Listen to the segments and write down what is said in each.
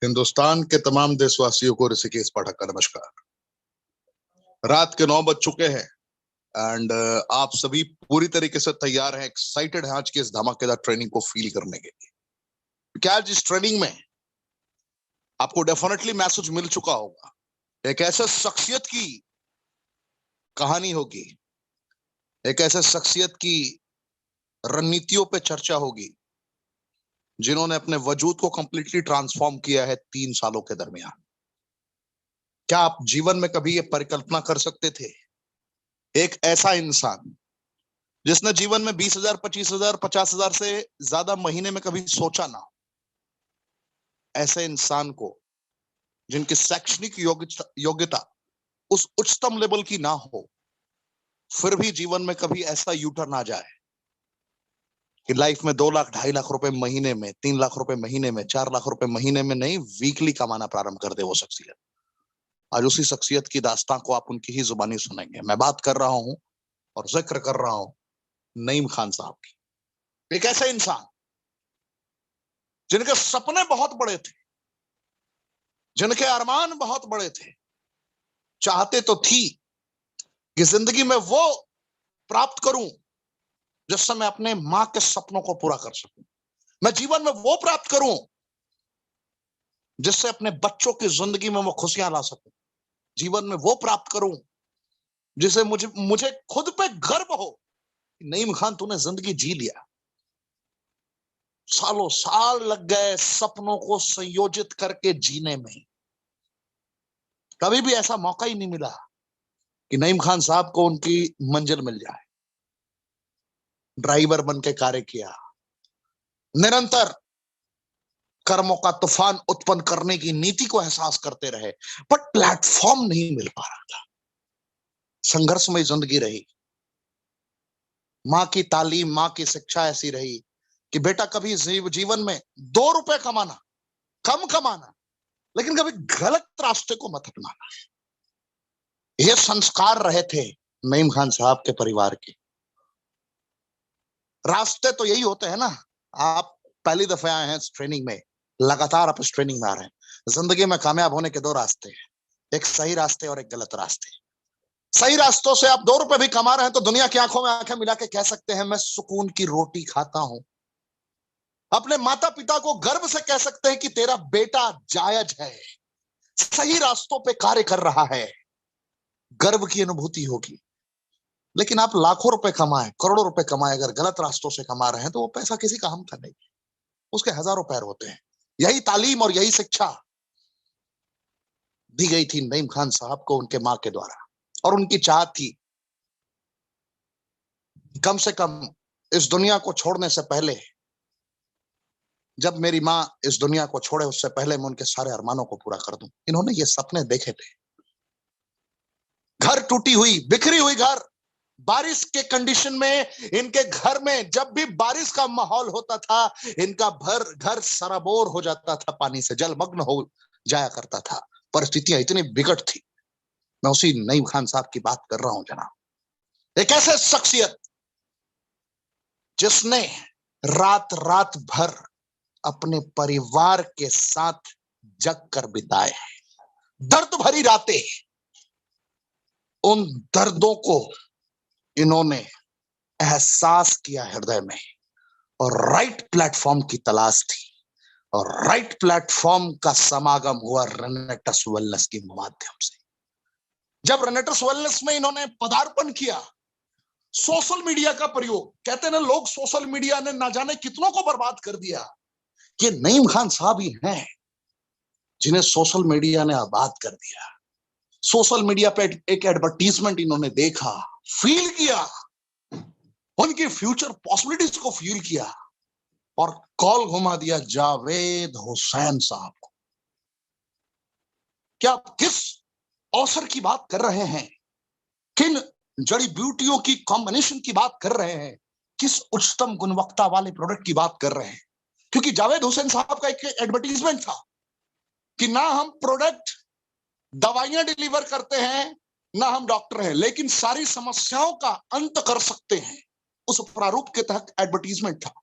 हिंदुस्तान के तमाम देशवासियों को ऋषिकेश पाठक का नमस्कार। रात के 9 बज चुके हैं एंड आप सभी पूरी तरीके से तैयार हैं, एक्साइटेड हैं आज की इस धमाकेदार ट्रेनिंग को फील करने के लिए। क्या आज इस ट्रेनिंग में आपको डेफिनेटली मैसेज मिल चुका होगा। एक ऐसे शख्सियत की कहानी होगी, एक ऐसे शख्सियत की रणनीतियों पे चर्चा होगी जिन्होंने अपने वजूद को कंप्लीटली ट्रांसफॉर्म किया है 3 सालों के दरमियान। क्या आप जीवन में कभी ये परिकल्पना कर सकते थे, एक ऐसा इंसान जिसने जीवन में 20,000, 25,000, 50,000 से ज्यादा महीने में कभी सोचा ना, ऐसे इंसान को जिनकी शैक्षणिक योग्यता उस उच्चतम लेवल की ना हो, फिर भी जीवन में कभी ऐसा यूटर्न आ जाए कि लाइफ में 2 लाख, 2.5 लाख रुपए महीने में, 3 लाख रुपए महीने में, 4 लाख रुपए महीने में नहीं, वीकली कमाना प्रारंभ कर दे वो शख्सियत। आज उसी शख्सियत की दास्तां को आप उनकी ही जुबानी सुनेंगे। मैं बात कर रहा हूं और जिक्र कर रहा हूं नईम खान साहब की। एक ऐसे इंसान जिनके सपने बहुत बड़े थे, जिनके अरमान बहुत बड़े थे, चाहते तो थी कि जिंदगी में वो प्राप्त करूं जिससे मैं अपने मां के सपनों को पूरा कर सकूं। मैं जीवन में वो प्राप्त करूं जिससे अपने बच्चों की जिंदगी में मैं खुशियां ला सकूं। जीवन में वो प्राप्त करूं जिसे मुझे खुद पे गर्व हो कि नईम खान तूने जिंदगी जी लिया। सालों साल लग गए सपनों को संयोजित करके जीने में। कभी भी ऐसा मौका ही नहीं मिला कि नईम खान साहब को उनकी मंजिल मिल जाए। ड्राइवर बन के कार्य किया, निरंतर कर्मों का तूफान उत्पन्न करने की नीति को एहसास करते रहे, पर प्लेटफॉर्म नहीं मिल पा रहा था। संघर्षमय जिंदगी रही। मां की तालीम, मां की शिक्षा ऐसी रही कि बेटा कभी जीवन में 2 रुपए कमाना, कम कमाना, लेकिन कभी गलत रास्ते को मत अपनाना। ये संस्कार रहे थे नईम खान साहब के परिवार के। रास्ते तो यही होते हैं ना। आप पहली दफे आए हैं इस ट्रेनिंग में, लगातार आप इस ट्रेनिंग में आ रहे हैं। जिंदगी में कामयाब होने के 2 रास्ते हैं, एक सही रास्ते और एक गलत रास्ते। सही रास्तों से आप 2 रुपए भी कमा रहे हैं तो दुनिया की आंखों में आंखें मिला के कह सकते हैं मैं सुकून की रोटी खाता हूं। अपने माता पिता को गर्व से कह सकते हैं कि तेरा बेटा जायज है, सही रास्तों पे कार्य कर रहा है। गर्व की अनुभूति होगी। लेकिन आप लाखों रुपए कमाए, करोड़ों रुपए कमाए, अगर गलत रास्तों से कमा रहे हैं तो वो पैसा किसी काम का नहीं, उसके हजारों पैर होते हैं। यही तालीम और यही शिक्षा दी गई थी नईम खान साहब को उनके मां के द्वारा, और उनकी चाहत थी कम से कम इस दुनिया को छोड़ने से पहले, जब मेरी मां इस दुनिया को छोड़े उससे पहले मैं उनके सारे अरमानों को पूरा कर दूं। इन्होंने ये सपने देखे थे। घर टूटी हुई, बिखरी हुई घर, बारिश के कंडीशन में इनके घर में जब भी बारिश का माहौल होता था इनका घर सराबोर हो जाता था, पानी से जलमग्न हो जाया करता था। परिस्थितियां इतनी विकट थी। मैं उसी नईम खान साहब की बात कर रहा हूं जनाब। एक ऐसे शख्सियत जिसने रात रात भर अपने परिवार के साथ जग कर बिताए, दर्द भरी रातें। उन दर्दों को इन्होंने एहसास किया हृदय में, और राइट प्लेटफॉर्म की तलाश थी, और राइट प्लेटफॉर्म का समागम हुआ रेनेटस वेलनेस के माध्यम से। जब रेनेटस वेलनेस में इन्होंने पदार्पण किया, सोशल मीडिया का प्रयोग, कहते हैं ना लोग सोशल मीडिया ने ना जाने कितनों को बर्बाद कर दिया। ये नईम खान साहब ही हैं जिन्हें सोशल मीडिया ने आबाद कर दिया। सोशल मीडिया पे एक एडवर्टीजमेंट इन्होंने देखा, फील किया, उनकी फ्यूचर पॉसिबिलिटीज को फील किया, और कॉल घुमा दिया जावेद हुसैन साहब को। क्या आप किस अवसर की बात कर रहे हैं, किन जड़ी ब्यूटियों की कॉम्बिनेशन की बात कर रहे हैं, किस उच्चतम गुणवत्ता वाले प्रोडक्ट की बात कर रहे हैं? क्योंकि जावेद हुसैन साहब का एक एडवर्टीजमेंट था कि ना हम प्रोडक्ट दवाइयां डिलीवर करते हैं, ना हम डॉक्टर हैं, लेकिन सारी समस्याओं का अंत कर सकते हैं। उस प्रारूप के तहत एडवर्टीजमेंट था,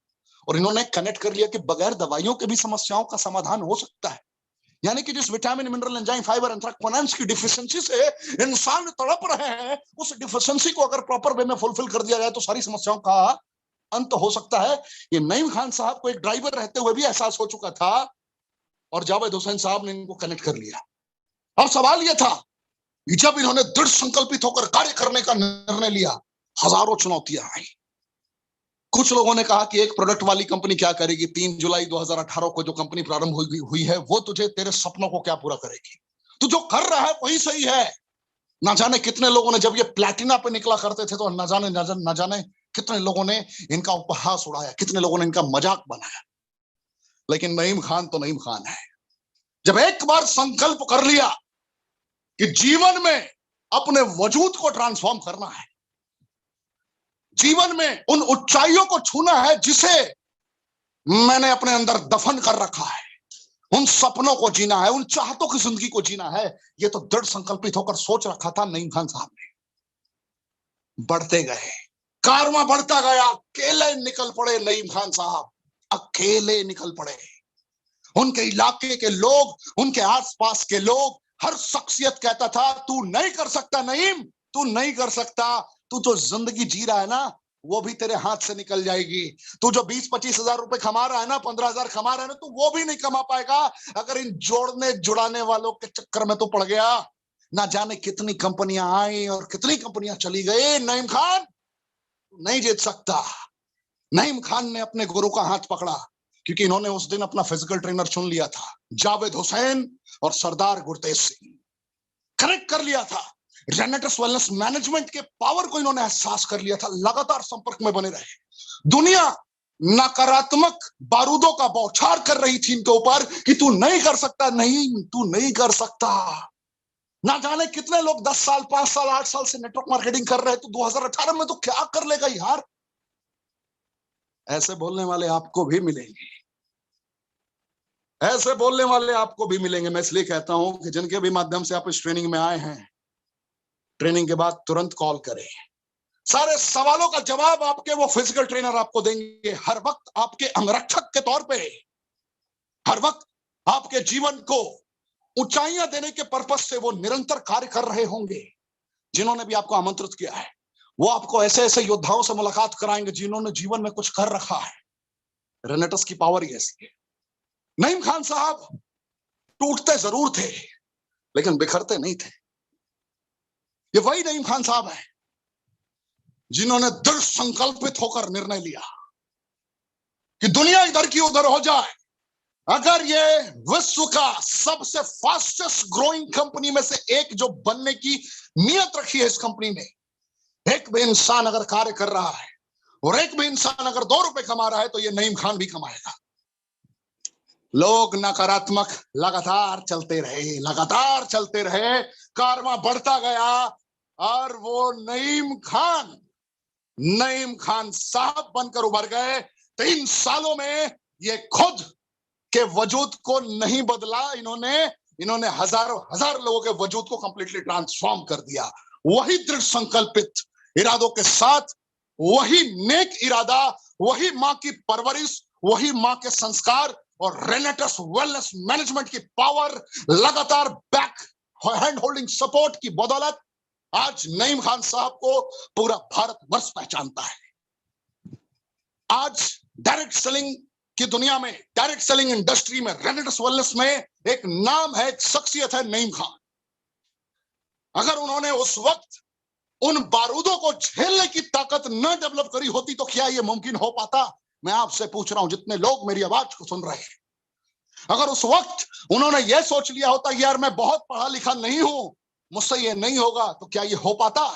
और इन्होंने कनेक्ट कर लिया कि बगैर दवाइयों के भी समस्याओं का समाधान हो सकता है। यानी कि जिस विटामिन, मिनरल, एंजाइम, फाइबर, एंथ्राक्वोनांस की डिफिशियंसी से इंसान तड़प रहे हैं, उस डिफिशियंसी को अगर प्रॉपर वे में फुलफिल कर दिया जाए तो सारी समस्याओं का अंत हो सकता है। ये नईम खान साहब को एक ड्राइवर रहते हुए भी एहसास हो चुका था और जावेद हुसैन साहब ने इनको कनेक्ट कर लिया। अब सवाल यह था कि जब इन्होंने दृढ़ संकल्पित होकर कार्य करने का निर्णय लिया, हजारों चुनौतियां आई। कुछ लोगों ने कहा कि एक प्रोडक्ट वाली कंपनी क्या करेगी, 3 जुलाई 2018 को जो कंपनी प्रारंभ हुई है वो तुझे तेरे सपनों को क्या पूरा करेगी, तू जो कर रहा है वही सही है। ना जाने कितने लोगों ने, जब ये प्लैटिना पे निकला करते थे तो ना जाने कितने लोगों ने इनका उपहास उड़ाया, कितने लोगों ने इनका मजाक बनाया। लेकिन नईम खान तो नईम खान है। जब एक बार संकल्प कर लिया कि जीवन में अपने वजूद को ट्रांसफॉर्म करना है, जीवन में उन ऊंचाइयों को छूना है जिसे मैंने अपने अंदर दफन कर रखा है, उन सपनों को जीना है, उन चाहतों की जिंदगी को जीना है, ये तो दृढ़ संकल्पित होकर सोच रखा था नईम खान साहब ने। बढ़ते गए, कारवां बढ़ता गया, अकेले निकल पड़े नईम खान साहब, अकेले निकल पड़े। उनके इलाके के लोग, उनके आसपास के लोग, हर शख्सियत कहता था तू नहीं कर सकता नईम, तू नहीं कर सकता, तू जो जिंदगी जी रहा है ना वो भी तेरे हाथ से निकल जाएगी। तू जो 20-25 हजार रुपए कमा रहा है ना, 15,000 कमा रहा है ना, तू वो भी नहीं कमा पाएगा अगर इन जोड़ने जुड़ाने वालों के चक्कर में तो पड़ गया। ना जाने कितनी कंपनियां आई और कितनी कंपनियां चली गई, नईम खान नहीं जीत सकता। नईम खान ने अपने गुरु का हाथ पकड़ा, क्योंकि इन्होंने उस दिन अपना फिजिकल ट्रेनर चुन लिया था, जावेद हुसैन और सरदार गुरतेज सिंह। कनेक्ट कर लिया था, रेनेटस वेलनेस मैनेजमेंट के पावर को इन्होंने एहसास कर लिया था। लगातार संपर्क में बने रहे। दुनिया नकारात्मक बारूदों का बौछार कर रही थी इनके ऊपर कि तू नहीं कर सकता, नहीं तू नहीं कर सकता। ना जाने कितने लोग 10 साल, 5 साल, 8 साल से नेटवर्क मार्केटिंग कर रहे हैं, तो 2018 में तो क्या कर लेगा यार। ऐसे बोलने वाले आपको भी मिलेंगे, ऐसे बोलने वाले आपको भी मिलेंगे। मैं इसलिए कहता हूं कि जिनके भी माध्यम से आप इस ट्रेनिंग में आए हैं, ट्रेनिंग के बाद तुरंत कॉल करें। सारे सवालों का जवाब आपके वो फिजिकल ट्रेनर आपको देंगे। हर वक्त आपके अंगरक्षक के तौर पे, हर वक्त आपके जीवन को ऊंचाइयां देने के पर्पस से वो निरंतर कार्य कर रहे होंगे। जिन्होंने भी आपको आमंत्रित किया है वो आपको ऐसे ऐसे योद्धाओं से मुलाकात कराएंगे जिन्होंने जीवन में कुछ कर रखा है। रेनेटस की पावर ही ऐसी है। नईम खान साहब टूटते जरूर थे लेकिन बिखरते नहीं थे। ये वही नईम खान साहब है जिन्होंने दृढ़ संकल्पित होकर निर्णय लिया कि दुनिया इधर की उधर हो जाए, अगर ये विश्व का सबसे फास्टेस्ट ग्रोइंग कंपनी में से एक जो बनने की नियत रखी है इस कंपनी ने, एक भी इंसान अगर कार्य कर रहा है और एक भी इंसान अगर 2 रुपए कमा रहा है तो ये नईम खान भी कमाएगा। लोग नकारात्मक लगातार चलते रहे, लगातार चलते रहे, कारवां बढ़ता गया और वो नईम खान साहब बनकर उभर गए। 3 सालों में ये खुद के वजूद को नहीं बदला, इन्होंने हजार लोगों के वजूद को कंप्लीटली ट्रांसफॉर्म कर दिया। वही दृढ़ संकल्पित इरादों के साथ, वही नेक इरादा, वही मां की परवरिश, वही मां के संस्कार और रेनेटस वेलनेस मैनेजमेंट की पावर, लगातार बैक हैंड होल्डिंग सपोर्ट की बदौलत आज नईम खान साहब को पूरा भारत वर्ष पहचानता है। आज डायरेक्ट सेलिंग की दुनिया में, डायरेक्ट सेलिंग इंडस्ट्री में, रेनेटस वेलनेस में एक नाम है, एक शख्सियत है नईम खान। अगर उन्होंने उस वक्त उन बारूदों को झेलने की ताकत न डेवलप करी होती तो क्या यह मुमकिन हो पाता? मैं आपसे पूछ रहा हूं, जितने लोग मेरी आवाज को सुन रहे हैं, अगर उस वक्त उन्होंने यह सोच लिया होता यार मैं बहुत पढ़ा लिखा नहीं हूं, मुझसे ये नहीं होगा, तो क्या ये हो पाता?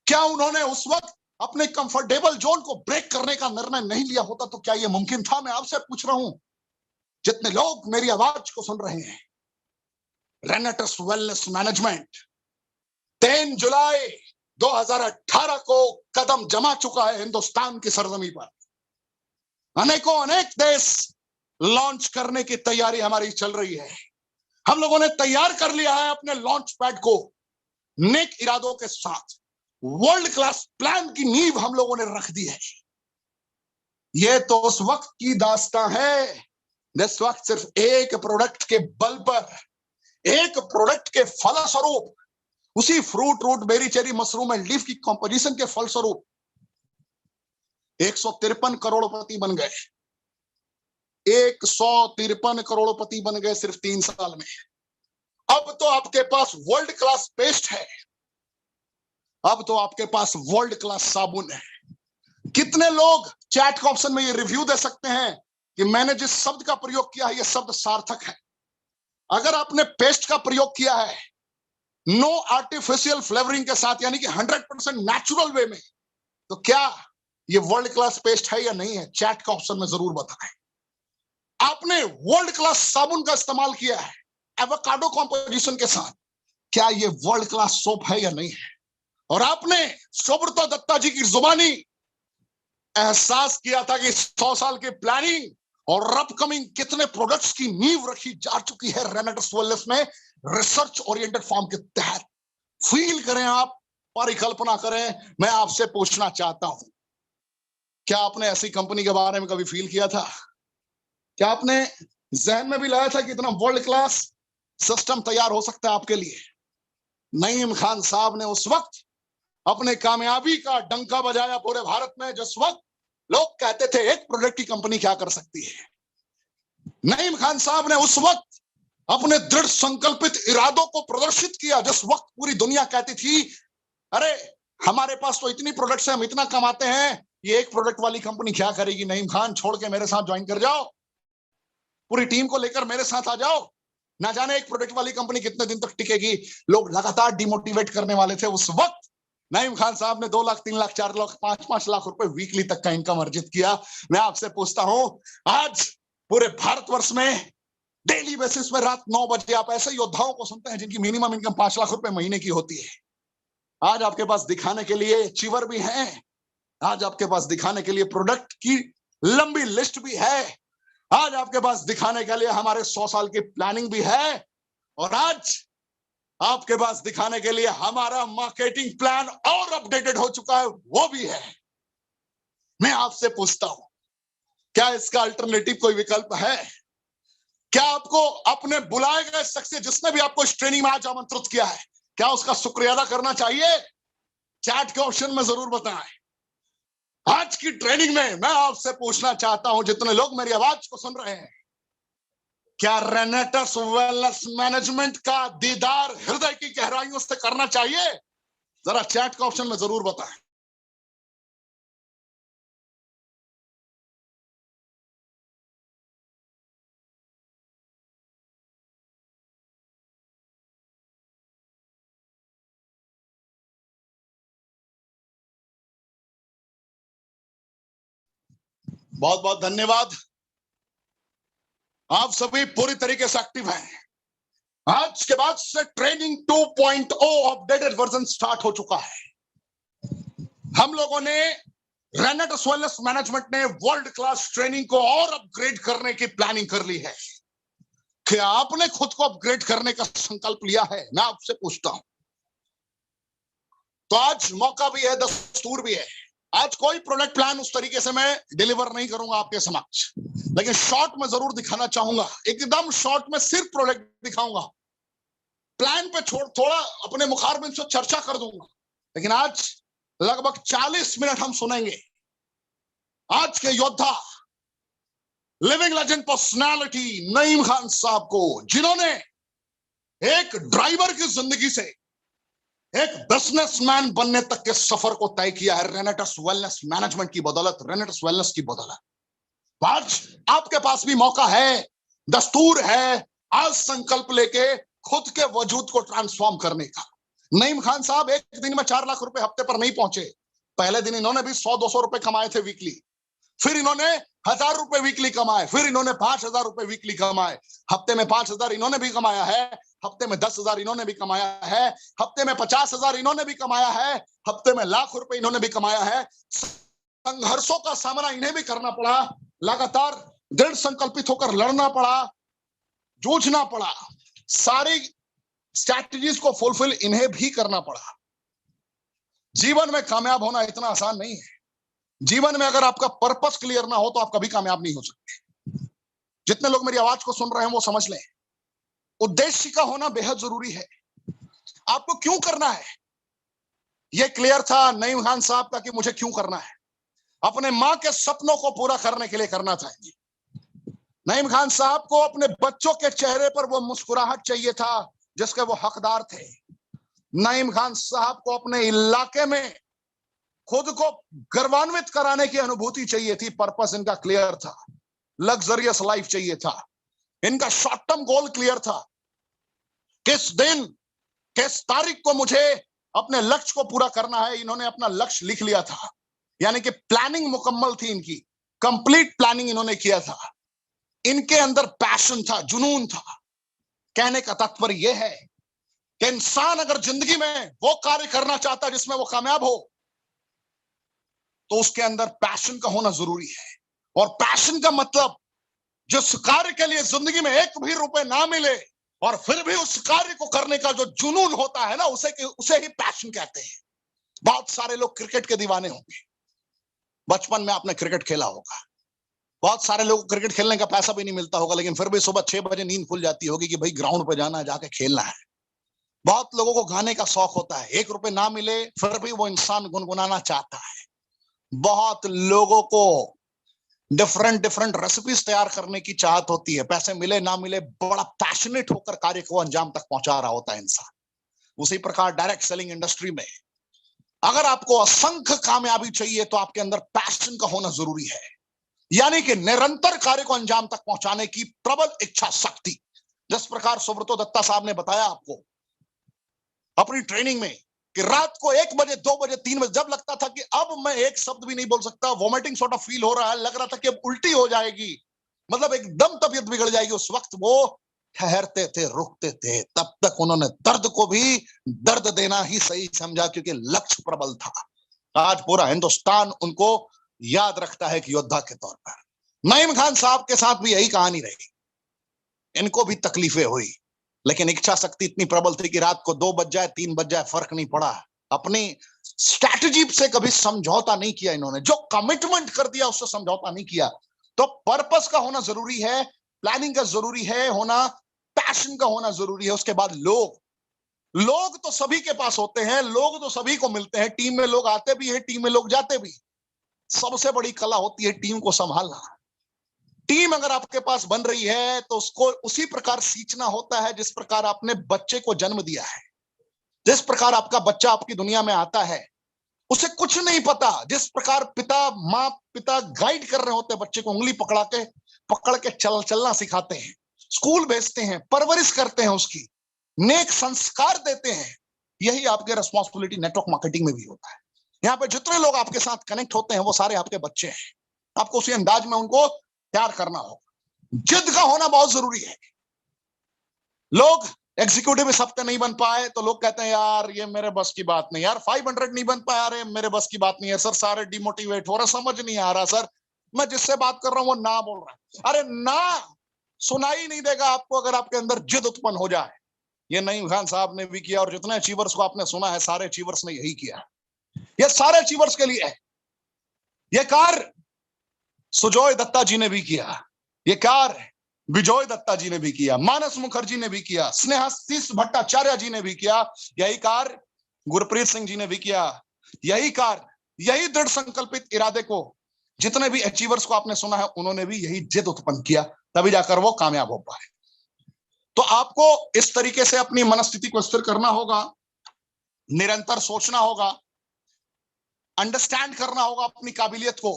क्या उन्होंने उस वक्त अपने कंफर्टेबल जोन को ब्रेक करने का निर्णय नहीं लिया होता तो क्या ये मुमकिन था? मैं आपसे पूछ रहा हूं, जितने लोग मेरी आवाज को सुन रहे हैं। रेनेटस वेलनेस मैनेजमेंट 3 जुलाई 2018 को कदम जमा चुका है हिंदुस्तान की सरजमी पर। अनेक देश लॉन्च करने की तैयारी हमारी चल रही है। हम लोगों ने तैयार कर लिया है अपने लॉन्च पैड को, नेक इरादों के साथ वर्ल्ड क्लास प्लान की नींव हम लोगों ने रख दी है। यह तो उस वक्त की दास्तां है इस वक्त सिर्फ एक प्रोडक्ट के बल पर, एक प्रोडक्ट के फलस्वरूप, उसी fruit, root, berry, cherry, mushroom and leaf की कंपोजिशन के फलस्वरूप 153 करोड़पति बन गए। 153 करोड़पति बन गए सिर्फ 3 साल में। अब तो आपके पास वर्ल्ड क्लास पेस्ट है, अब तो आपके पास वर्ल्ड क्लास साबुन है। कितने लोग चैट के ऑप्शन में ये रिव्यू दे सकते हैं कि मैंने जिस शब्द का प्रयोग किया है ये शब्द सार्थक है? अगर आपने पेस्ट का प्रयोग किया है नो आर्टिफिशियल फ्लेवरिंग के साथ, यानी कि 100% नेचुरल वे में, तो क्या ये वर्ल्ड क्लास पेस्ट है या नहीं है? चैट का ऑप्शन में जरूर बताएं। आपने वर्ल्ड क्लास साबुन का इस्तेमाल किया है एवोकाडो कंपोजिशन के साथ, क्या ये वर्ल्ड क्लास सोप है या नहीं है? और आपने सुब्रता दत्ता जी की जुबानी एहसास किया था कि 100 साल की प्लानिंग और अपकमिंग कितने प्रोडक्ट्स की नींव रखी जा चुकी है रेनेटस वेलनेस में रिसर्च ओरिएंटेड फॉर्म के तहत। फील करें आप, परिकल्पना करें। मैं आपसे पूछना चाहता हूं, क्या आपने ऐसी कंपनी के बारे में कभी फील किया था? क्या आपने जहन में भी लाया था कि इतना वर्ल्ड क्लास सिस्टम तैयार हो सकता है आपके लिए? नईम खान साहब ने उस वक्त अपने कामयाबी का डंका बजाया पूरे भारत में, जिस वक्त लोग कहते थे एक प्रोडक्ट की कंपनी क्या कर सकती है। नईम खान साहब ने उस वक्त अपने दृढ़ संकल्पित इरादों को प्रदर्शित किया, जिस वक्त पूरी दुनिया कहती थी अरे हमारे पास तो इतनी प्रोडक्ट्स हैं, हम इतना कमाते हैं, ये एक प्रोडक्ट वाली कंपनी क्या करेगी? नईम खान, छोड़ के मेरे साथ ज्वाइन कर जाओ, पूरी टीम को लेकर मेरे साथ आ जाओ, ना जाने एक प्रोडक्ट वाली कंपनी कितने दिन तक टिकेगी। लोग लगातार डिमोटिवेट करने वाले थे। उस वक्त नईम खान साहब ने 2 लाख, 3 लाख, 4 लाख, 5-5 लाख रुपए वीकली तक का इनकम अर्जित किया। मैं आपसे पूछता हूं, आज पूरे भारतवर्ष में डेली बेसिस में रात 9 बजे आप ऐसे योद्धाओं को सुनते हैं जिनकी मिनिमम इनकम 5 लाख रुपए महीने की होती है। आज आपके पास दिखाने के लिए अचीवर भी हैं, आज आपके पास दिखाने के लिए प्रोडक्ट की लंबी लिस्ट भी है, आज आपके पास दिखाने के लिए हमारे 100 साल की प्लानिंग भी है, और आज आपके पास दिखाने के लिए हमारा मार्केटिंग प्लान और अपडेटेड हो चुका है, वो भी है। मैं आपसे पूछता हूं, क्या इसका अल्टरनेटिव कोई विकल्प है? क्या आपको अपने बुलाए गए शख्स जिसने भी आपको इस ट्रेनिंग में आज आमंत्रित किया है, क्या उसका शुक्रिया अदा करना चाहिए? चैट के ऑप्शन में जरूर बताएं। आज की ट्रेनिंग में मैं आपसे पूछना चाहता हूं, जितने लोग मेरी आवाज को सुन रहे हैं, क्या रेनेटस वेलनेस मैनेजमेंट का दीदार हृदय की गहराइयों से करना चाहिए? जरा चैट के ऑप्शन में जरूर बताएं। बहुत बहुत धन्यवाद। आप सभी पूरी तरीके से एक्टिव हैं। आज के बाद से ट्रेनिंग 2.0 अपडेटेड वर्जन स्टार्ट हो चुका है। हम लोगों ने रेनेटस वेलनेस मैनेजमेंट ने वर्ल्ड क्लास ट्रेनिंग को और अपग्रेड करने की प्लानिंग कर ली है। क्या आपने खुद को अपग्रेड करने का संकल्प लिया है? मैं आपसे पूछता हूं। तो आज मौका भी है, दस्तूर भी है। आज कोई प्रोडक्ट प्लान उस तरीके से मैं डिलीवर नहीं करूंगा आपके समक्ष, लेकिन शॉर्ट में जरूर दिखाना चाहूंगा। एकदम शॉर्ट में सिर्फ प्रोडक्ट दिखाऊंगा, प्लान पे थोड़ा अपने मुखारबिन से चर्चा कर दूंगा। लेकिन आज लगभग 40 मिनट हम सुनेंगे आज के योद्धा, living legend personality Naeem Khan साहब को, जिन्होंने एक ड्राइवर की जिंदगी से एक बिजनेसमैन बनने तक के सफर को तय किया है रेनेटस वेलनेस मैनेजमेंट की बदौलत, रेनेटस वेलनेस की बदौलत। आज आपके पास भी मौका है, दस्तूर है, आज संकल्प लेके खुद के वजूद को ट्रांसफॉर्म करने का। नईम खान साहब एक दिन में 4 लाख रुपए हफ्ते पर नहीं पहुंचे। पहले दिन इन्होंने भी 100-200 रुपए कमाए थे वीकली, फिर इन्होंने 1000 रुपए वीकली कमाए, फिर इन्होंने 5000 रुपए वीकली कमाए। हफ्ते में 5000 इन्होंने भी कमाया है, हफ्ते में 10,000 इन्होंने भी कमाया है, हफ्ते में 50,000 इन्होंने भी कमाया है, हफ्ते में लाख रुपए इन्होंने भी कमाया है। संघर्षों का सामना इन्हें भी करना पड़ा, लगातार दृढ़ संकल्पित होकर लड़ना पड़ा, जूझना पड़ा, सारी स्ट्रैटेजीज को फुलफिल इन्हें भी करना पड़ा। जीवन में कामयाब होना इतना आसान नहीं है। जीवन में अगर आपका पर्पस क्लियर ना हो तो आप कभी कामयाब नहीं हो सकते। जितने लोग मेरी आवाज को सुन रहे हैं वो समझ लें, उद्देश्य का होना बेहद जरूरी है। आपको क्यों करना है ये क्लियर था नईम खान साहब का कि मुझे क्यों करना है, अपने मां के सपनों को पूरा करने के लिए करना था। नईम खान साहब को अपने बच्चों के चेहरे पर वो मुस्कुराहट चाहिए था जिसके वो हकदार थे। नईम खान साहब को अपने इलाके में खुद को गर्वान्वित कराने की अनुभूति चाहिए थी। पर्पस इनका क्लियर था, लग्जरियस लाइफ चाहिए था। इनका शॉर्ट टर्म गोल क्लियर था, किस दिन किस तारीख को मुझे अपने लक्ष्य को पूरा करना है। इन्होंने अपना लक्ष्य लिख लिया था, यानी कि प्लानिंग मुकम्मल थी इनकी, कंप्लीट प्लानिंग इन्होंने किया था। इनके अंदर पैशन था, जुनून था। कहने का तात्पर्य यह है कि इंसान अगर जिंदगी में वो कार्य करना चाहता है जिसमें वो कामयाब हो, तो उसके अंदर पैशन का होना जरूरी है। और पैशन का मतलब जिस कार्य के लिए जिंदगी में एक भी रुपए ना मिले और फिर भी उस कार्य को करने का जो जुनून होता है ना, उसे ही पैशन कहते हैं। बहुत सारे लोग क्रिकेट के दीवाने होंगे, बचपन में आपने क्रिकेट खेला होगा। बहुत सारे लोगों को क्रिकेट खेलने का पैसा भी नहीं मिलता होगा, लेकिन फिर भी सुबह 6 बजे नींद खुल जाती होगी कि भाई ग्राउंड पे जाना है, जाके खेलना है। बहुत लोगों को गाने का शौक होता है, 1 रुपए ना मिले फिर भी वो इंसान गुनगुनाना चाहता है। बहुत लोगों को डिफरेंट डिफरेंट रेसिपीज तैयार करने की चाहत होती है, पैसे मिले ना मिले बड़ा पैशनेट होकर कार्य को अंजाम तक पहुंचा रहा होता है इंसान। उसी प्रकार डायरेक्ट सेलिंग इंडस्ट्री में अगर आपको असंख्य कामयाबी चाहिए तो आपके अंदर पैशन का होना जरूरी है, यानी कि निरंतर कार्य को अंजाम तक पहुंचाने की प्रबल इच्छा शक्ति। जिस प्रकार सुब्रतो दत्ता साहब ने बताया आपको अपनी ट्रेनिंग में कि रात को 1 बजे 2 बजे 3 बजे जब लगता था कि अब मैं एक शब्द भी नहीं बोल सकता, वॉमिटिंग सॉर्ट ऑफ फील हो रहा है, लग रहा था कि अब उल्टी हो जाएगी, मतलब एकदम तबीयत बिगड़ जाएगी, उस वक्त वो ठहरते थे, रुकते थे। तब तक उन्होंने दर्द को भी दर्द देना ही सही समझा, क्योंकि लक्ष्य प्रबल था। आज पूरा हिंदुस्तान उनको याद रखता है कि योद्धा के तौर पर। नईम खान साहब के साथ भी यही कहानी रही। इनको भी तकलीफें हुई, लेकिन इच्छा शक्ति इतनी प्रबल थी कि रात को 2 बज जाए 3 बज जाए फर्क नहीं पड़ा। अपनी स्ट्रैटेजी से कभी समझौता नहीं किया इन्होंने, जो कमिटमेंट कर दिया उससे समझौता नहीं किया। तो पर्पस का होना जरूरी है, प्लानिंग का जरूरी है होना, पैशन का होना जरूरी है। उसके बाद लोग तो सभी के पास होते हैं, लोग तो सभी को मिलते हैं, टीम में लोग आते भी हैं, टीम में लोग जाते भी। सबसे बड़ी कला होती है टीम को संभालना। टीम अगर आपके पास बन रही है तो उसको उसी प्रकार सींचना होता है जिस प्रकार आपने बच्चे को जन्म दिया है। जिस प्रकार आपका बच्चा आपकी दुनिया में आता है, उसे कुछ नहीं पता, जिस प्रकार पिता गाइड कर रहे होते हैं बच्चे को, उंगली पकड़ के चलना सिखाते हैं, स्कूल भेजते हैं, परवरिश करते हैं, उसकी नेक संस्कार देते हैं। यही आपके रिस्पॉन्सिबिलिटी नेटवर्क मार्केटिंग में भी होता है। यहाँ पे जितने लोग आपके साथ कनेक्ट होते हैं वो सारे आपके बच्चे हैं। आपको उसी अंदाज में उनको प्यार करना होगा। जिद का होना बहुत जरूरी है। लोग एग्जीक्यूटिव इस हफ्ते नहीं बन पाए तो लोग कहते हैं यार ये मेरे बस की बात नहीं, यार 500 नहीं बन पाया, अरे मेरे बस की बात नहीं है सर, सारे डिमोटिवेट हो रहे, समझ नहीं आ रहा सर, मैं जिससे बात कर रहा हूं वो ना बोल रहा है। अरे ना सुनाई नहीं देगा आपको अगर आपके अंदर जिद उत्पन्न हो जाए। ये नईम खान साहब ने भी किया, और जितने अचीवर्स को आपने सुना है सारे अचीवर्स ने यही किया। ये सारे अचीवर्स के लिए है। ये कार्य सुजॉय दत्ता जी ने भी किया, ये कार्य विजय दत्ता जी ने भी किया, मानस मुखर्जी ने भी किया, स्नेहाशीष भट्टाचार्य जी ने भी किया, यही कार्य गुरप्रीत सिंह जी ने भी किया। यही कार्य, यही दृढ़ संकल्पित इरादे को जितने भी अचीवर्स को आपने सुना है उन्होंने भी यही जिद उत्पन्न किया, तभी जाकर वो कामयाब हो पाए। तो आपको इस तरीके से अपनी मनस्थिति को स्थिर करना होगा, निरंतर सोचना होगा, अंडरस्टैंड करना होगा अपनी काबिलियत को,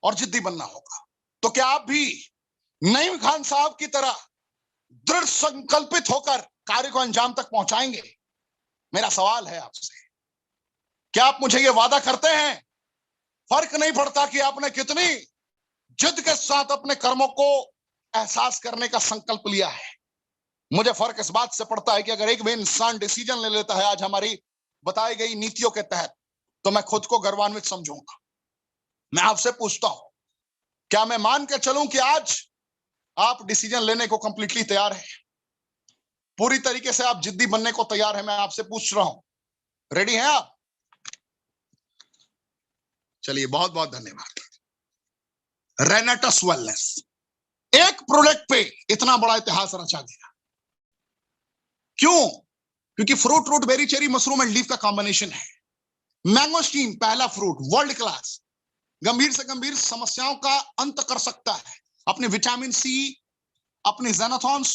और जिद्दी बनना होगा। तो क्या आप भी नईम खान साहब की तरह दृढ़ संकल्पित होकर कार्य को अंजाम तक पहुंचाएंगे? मेरा सवाल है आपसे, क्या आप मुझे ये वादा करते हैं? फर्क नहीं पड़ता कि आपने कितनी जिद के साथ अपने कर्मों को एहसास करने का संकल्प लिया है। मुझे फर्क इस बात से पड़ता है कि अगर एक भी इंसान डिसीजन ले लेता है आज हमारी बताई गई नीतियों के तहत, तो मैं खुद को गर्वान्वित समझूंगा। मैं आपसे पूछता हूं, क्या मैं मान के चलूं कि आज आप डिसीजन लेने को कंप्लीटली तैयार हैं, पूरी तरीके से आप जिद्दी बनने को तैयार हैं? मैं आपसे पूछ रहा हूं, रेडी हैं आप? चलिए, बहुत बहुत धन्यवाद। रेनेटस वेलनेस एक प्रोडक्ट पे इतना बड़ा इतिहास रचा गया। क्यों? क्योंकि fruit, root, berry, cherry, mushroom and leaf का कॉम्बिनेशन है। मैंगोस्टीन पहला फ्रूट, वर्ल्ड क्लास, गंभीर से गंभीर समस्याओं का अंत कर सकता है अपने विटामिन सी, अपने जेनाथॉन्स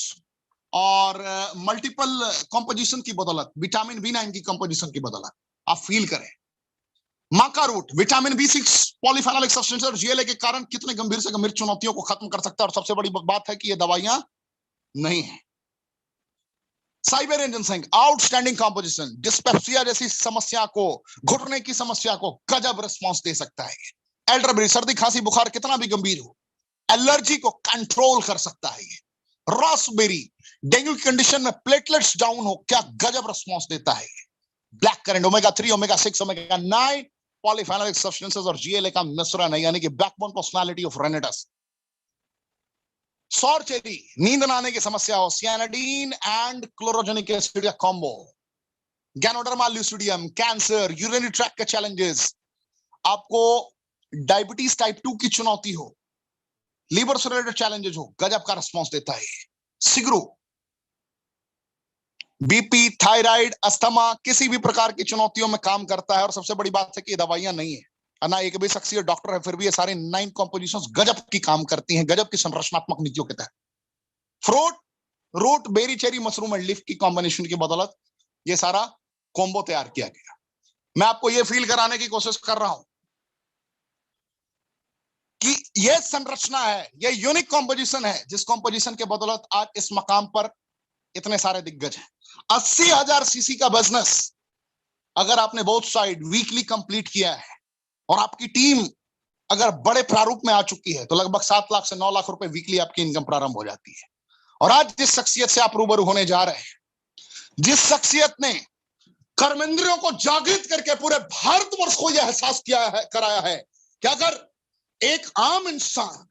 और मल्टीपल कंपोजिशन की बदौलत, विटामिन B9 की कंपोजिशन की बदौलत। आप फील करें, maca root vitamin B6 polyphenolic substance और GLA के कारण कितने गंभीर से गंभीर चुनौतियों को खत्म कर सकता है। और सबसे बड़ी बात है कि ये दवाइयां नहीं है। Siberian ginseng outstanding composition, dyspepsia जैसी समस्या को, घुटने की समस्या को गजब रिस्पॉन्स दे सकता है। एल्डरबेरी सर्दी खांसी बुखार कितना भी गंभीर हो, एलर्जी को कंट्रोल कर सकता है। ये रास्पबेरी डेंगू की कंडीशन में प्लेटलेट्स डाउन हो, क्या गजब रिस्पॉन्स देता है। Black currant omega 3, omega 6, omega 9 polyphenolic substances और GLA का मिश्रण है, यानी कि बैकबोन पर्सनालिटी ऑफ रेनेटस। सौर चेरी नींद न आने की समस्या हो, सियानाडीन एंड क्लोरोजेनिक एसिड का combo. Ganoderma lucidum, cancer, urinary tract के चैलेंजेस, आपको डायबिटीज टाइप 2 की चुनौती हो, लीवर से रिलेटेड चैलेंजेस हो, गजब का रिस्पॉन्स देता है। सिगरू बीपी, थायराइड, अस्थमा, किसी भी प्रकार की चुनौतियों में काम करता है। और सबसे बड़ी बात है कि ये दवाइयां नहीं है ना, एक भी शख्सियत डॉक्टर है, फिर भी ये सारे 9 कॉम्पोजिशंस गजब की काम करती हैं, गजब की संरचनात्मक नीतियों के तहत। Fruit, root, berry, cherry, mushroom and leaf की कॉम्बिनेशन की बदौलत ये सारा कॉम्बो तैयार किया गया। मैं आपको ये फील कराने की कोशिश कर रहा हूं कि ये संरचना है, ये यूनिक कॉम्पोजिशन है, जिस कॉम्पोजिशन के बदौलत आज इस मकाम पर इतने सारे दिग्गज हैं। 80,000 सीसी का बिजनेस अगर आपने बोथ साइड वीकली कंप्लीट किया है और आपकी टीम अगर बड़े प्रारूप में आ चुकी है, तो लगभग 7 लाख से 9 लाख रुपए वीकली आपकी इनकम प्रारंभ हो जाती है। और आज जिस शख्सियत से आप रूबरू होने जा रहे हैं, जिस शख्सियत ने कर्मेंद्रियों को जागृत करके पूरे भारतवर्ष को यह एहसास किया है, कराया है कि अगर एक आम इंसान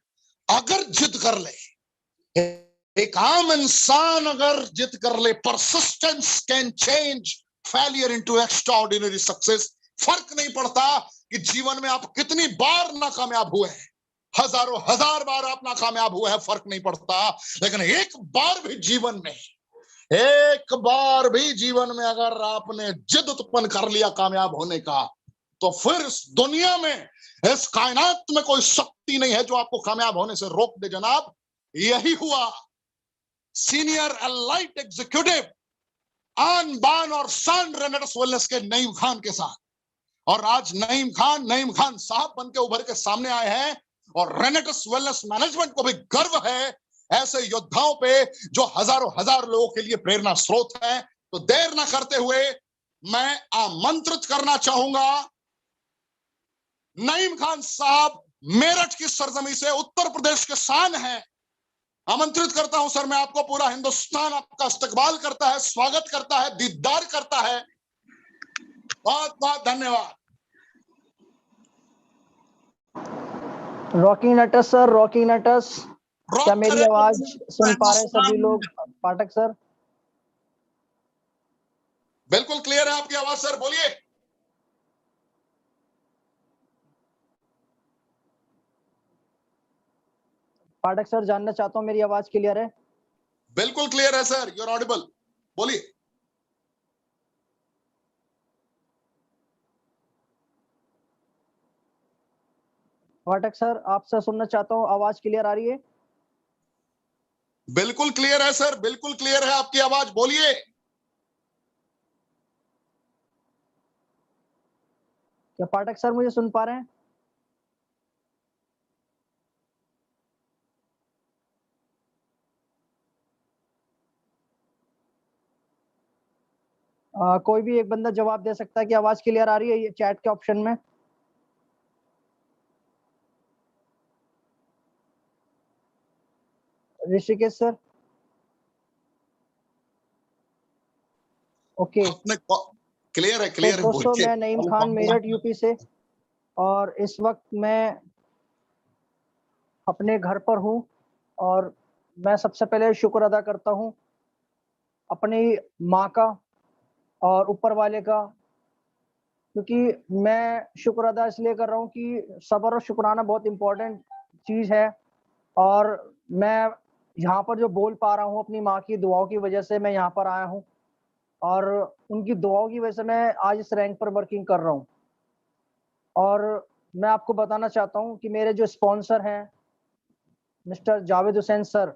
अगर जिद कर ले, एक आम इंसान अगर जिद कर ले, persistence can change failure into extraordinary success. फर्क नहीं पड़ता कि जीवन में आप कितनी बार नाकामयाब हुए हैं, हजारों हजार बार आप नाकामयाब हुए हैं, फर्क नहीं पड़ता, लेकिन एक बार भी जीवन में, एक बार भी जीवन में अगर आपने जिद उत्पन्न कर लिया कामयाब होने का, तो फिर इस दुनिया में, इस कायनात में कोई शक्ति नहीं है जो आपको कामयाब होने से रोक दे। जनाब, यही हुआ सीनियर एलाइट एग्जीक्यूटिव आन बान और शान रेनेटस वेलनेस के नईम खान के साथ। और आज नईम खान साहब बन के उभर के सामने आए हैं और रेनेटस वेलनेस मैनेजमेंट को भी गर्व है ऐसे योद्धाओं पे जो हजारों हजार लोगों के लिए प्रेरणा स्रोत है। तो देर ना करते हुए मैं आमंत्रित करना चाहूंगा नईम खान साहब, मेरठ की सरजमी से, उत्तर प्रदेश के शान हैं, आमंत्रित करता हूं सर। मैं आपको, पूरा हिंदुस्तान आपका इस्तकबाल करता है, स्वागत करता है, दीदार करता है। बहुत बहुत धन्यवाद। रॉकिंग नटस सर, रॉकिंग नटस, क्या मेरी आवाज सुन पा रहे हैं सभी लोग? पाठक सर, बिल्कुल क्लियर है आपकी आवाज सर, बोलिए। पाठक सर, जानना चाहता हूं मेरी आवाज क्लियर है? बिल्कुल क्लियर है सर, यू आर ऑडिबल, बोलिए। पाठक सर, आपसे सुनना चाहता हूं, आवाज क्लियर आ रही है? बिल्कुल क्लियर है सर, बिल्कुल क्लियर है आपकी आवाज, बोलिए। क्या पाठक सर मुझे सुन पा रहे हैं? कोई भी एक बंदा जवाब दे सकता है कि आवाज क्लियर आ रही है, ये चैट के ऑप्शन में। Rishikesh sir, okay. क्लियर है, क्लियर है, दोस्तों, मैं नईम खान, मेरठ यूपी से, और इस वक्त मैं अपने घर पर हूं और मैं सबसे पहले शुक्र अदा करता हूं अपनी माँ का और ऊपर वाले का, क्योंकि मैं शुक्र अदा इसलिए कर रहा हूं कि सब्र और शुक्राना बहुत इंपॉर्टेंट चीज है। और मैं यहाँ पर जो बोल पा रहा हूँ अपनी माँ की दुआओं की वजह से मैं यहाँ पर आया हूँ, और उनकी दुआओं की वजह से मैं आज इस रैंक पर वर्किंग कर रहा हूँ। और मैं आपको बताना चाहता हूँ कि मेरे जो स्पॉन्सर हैं मिस्टर जावेद हुसैन सर,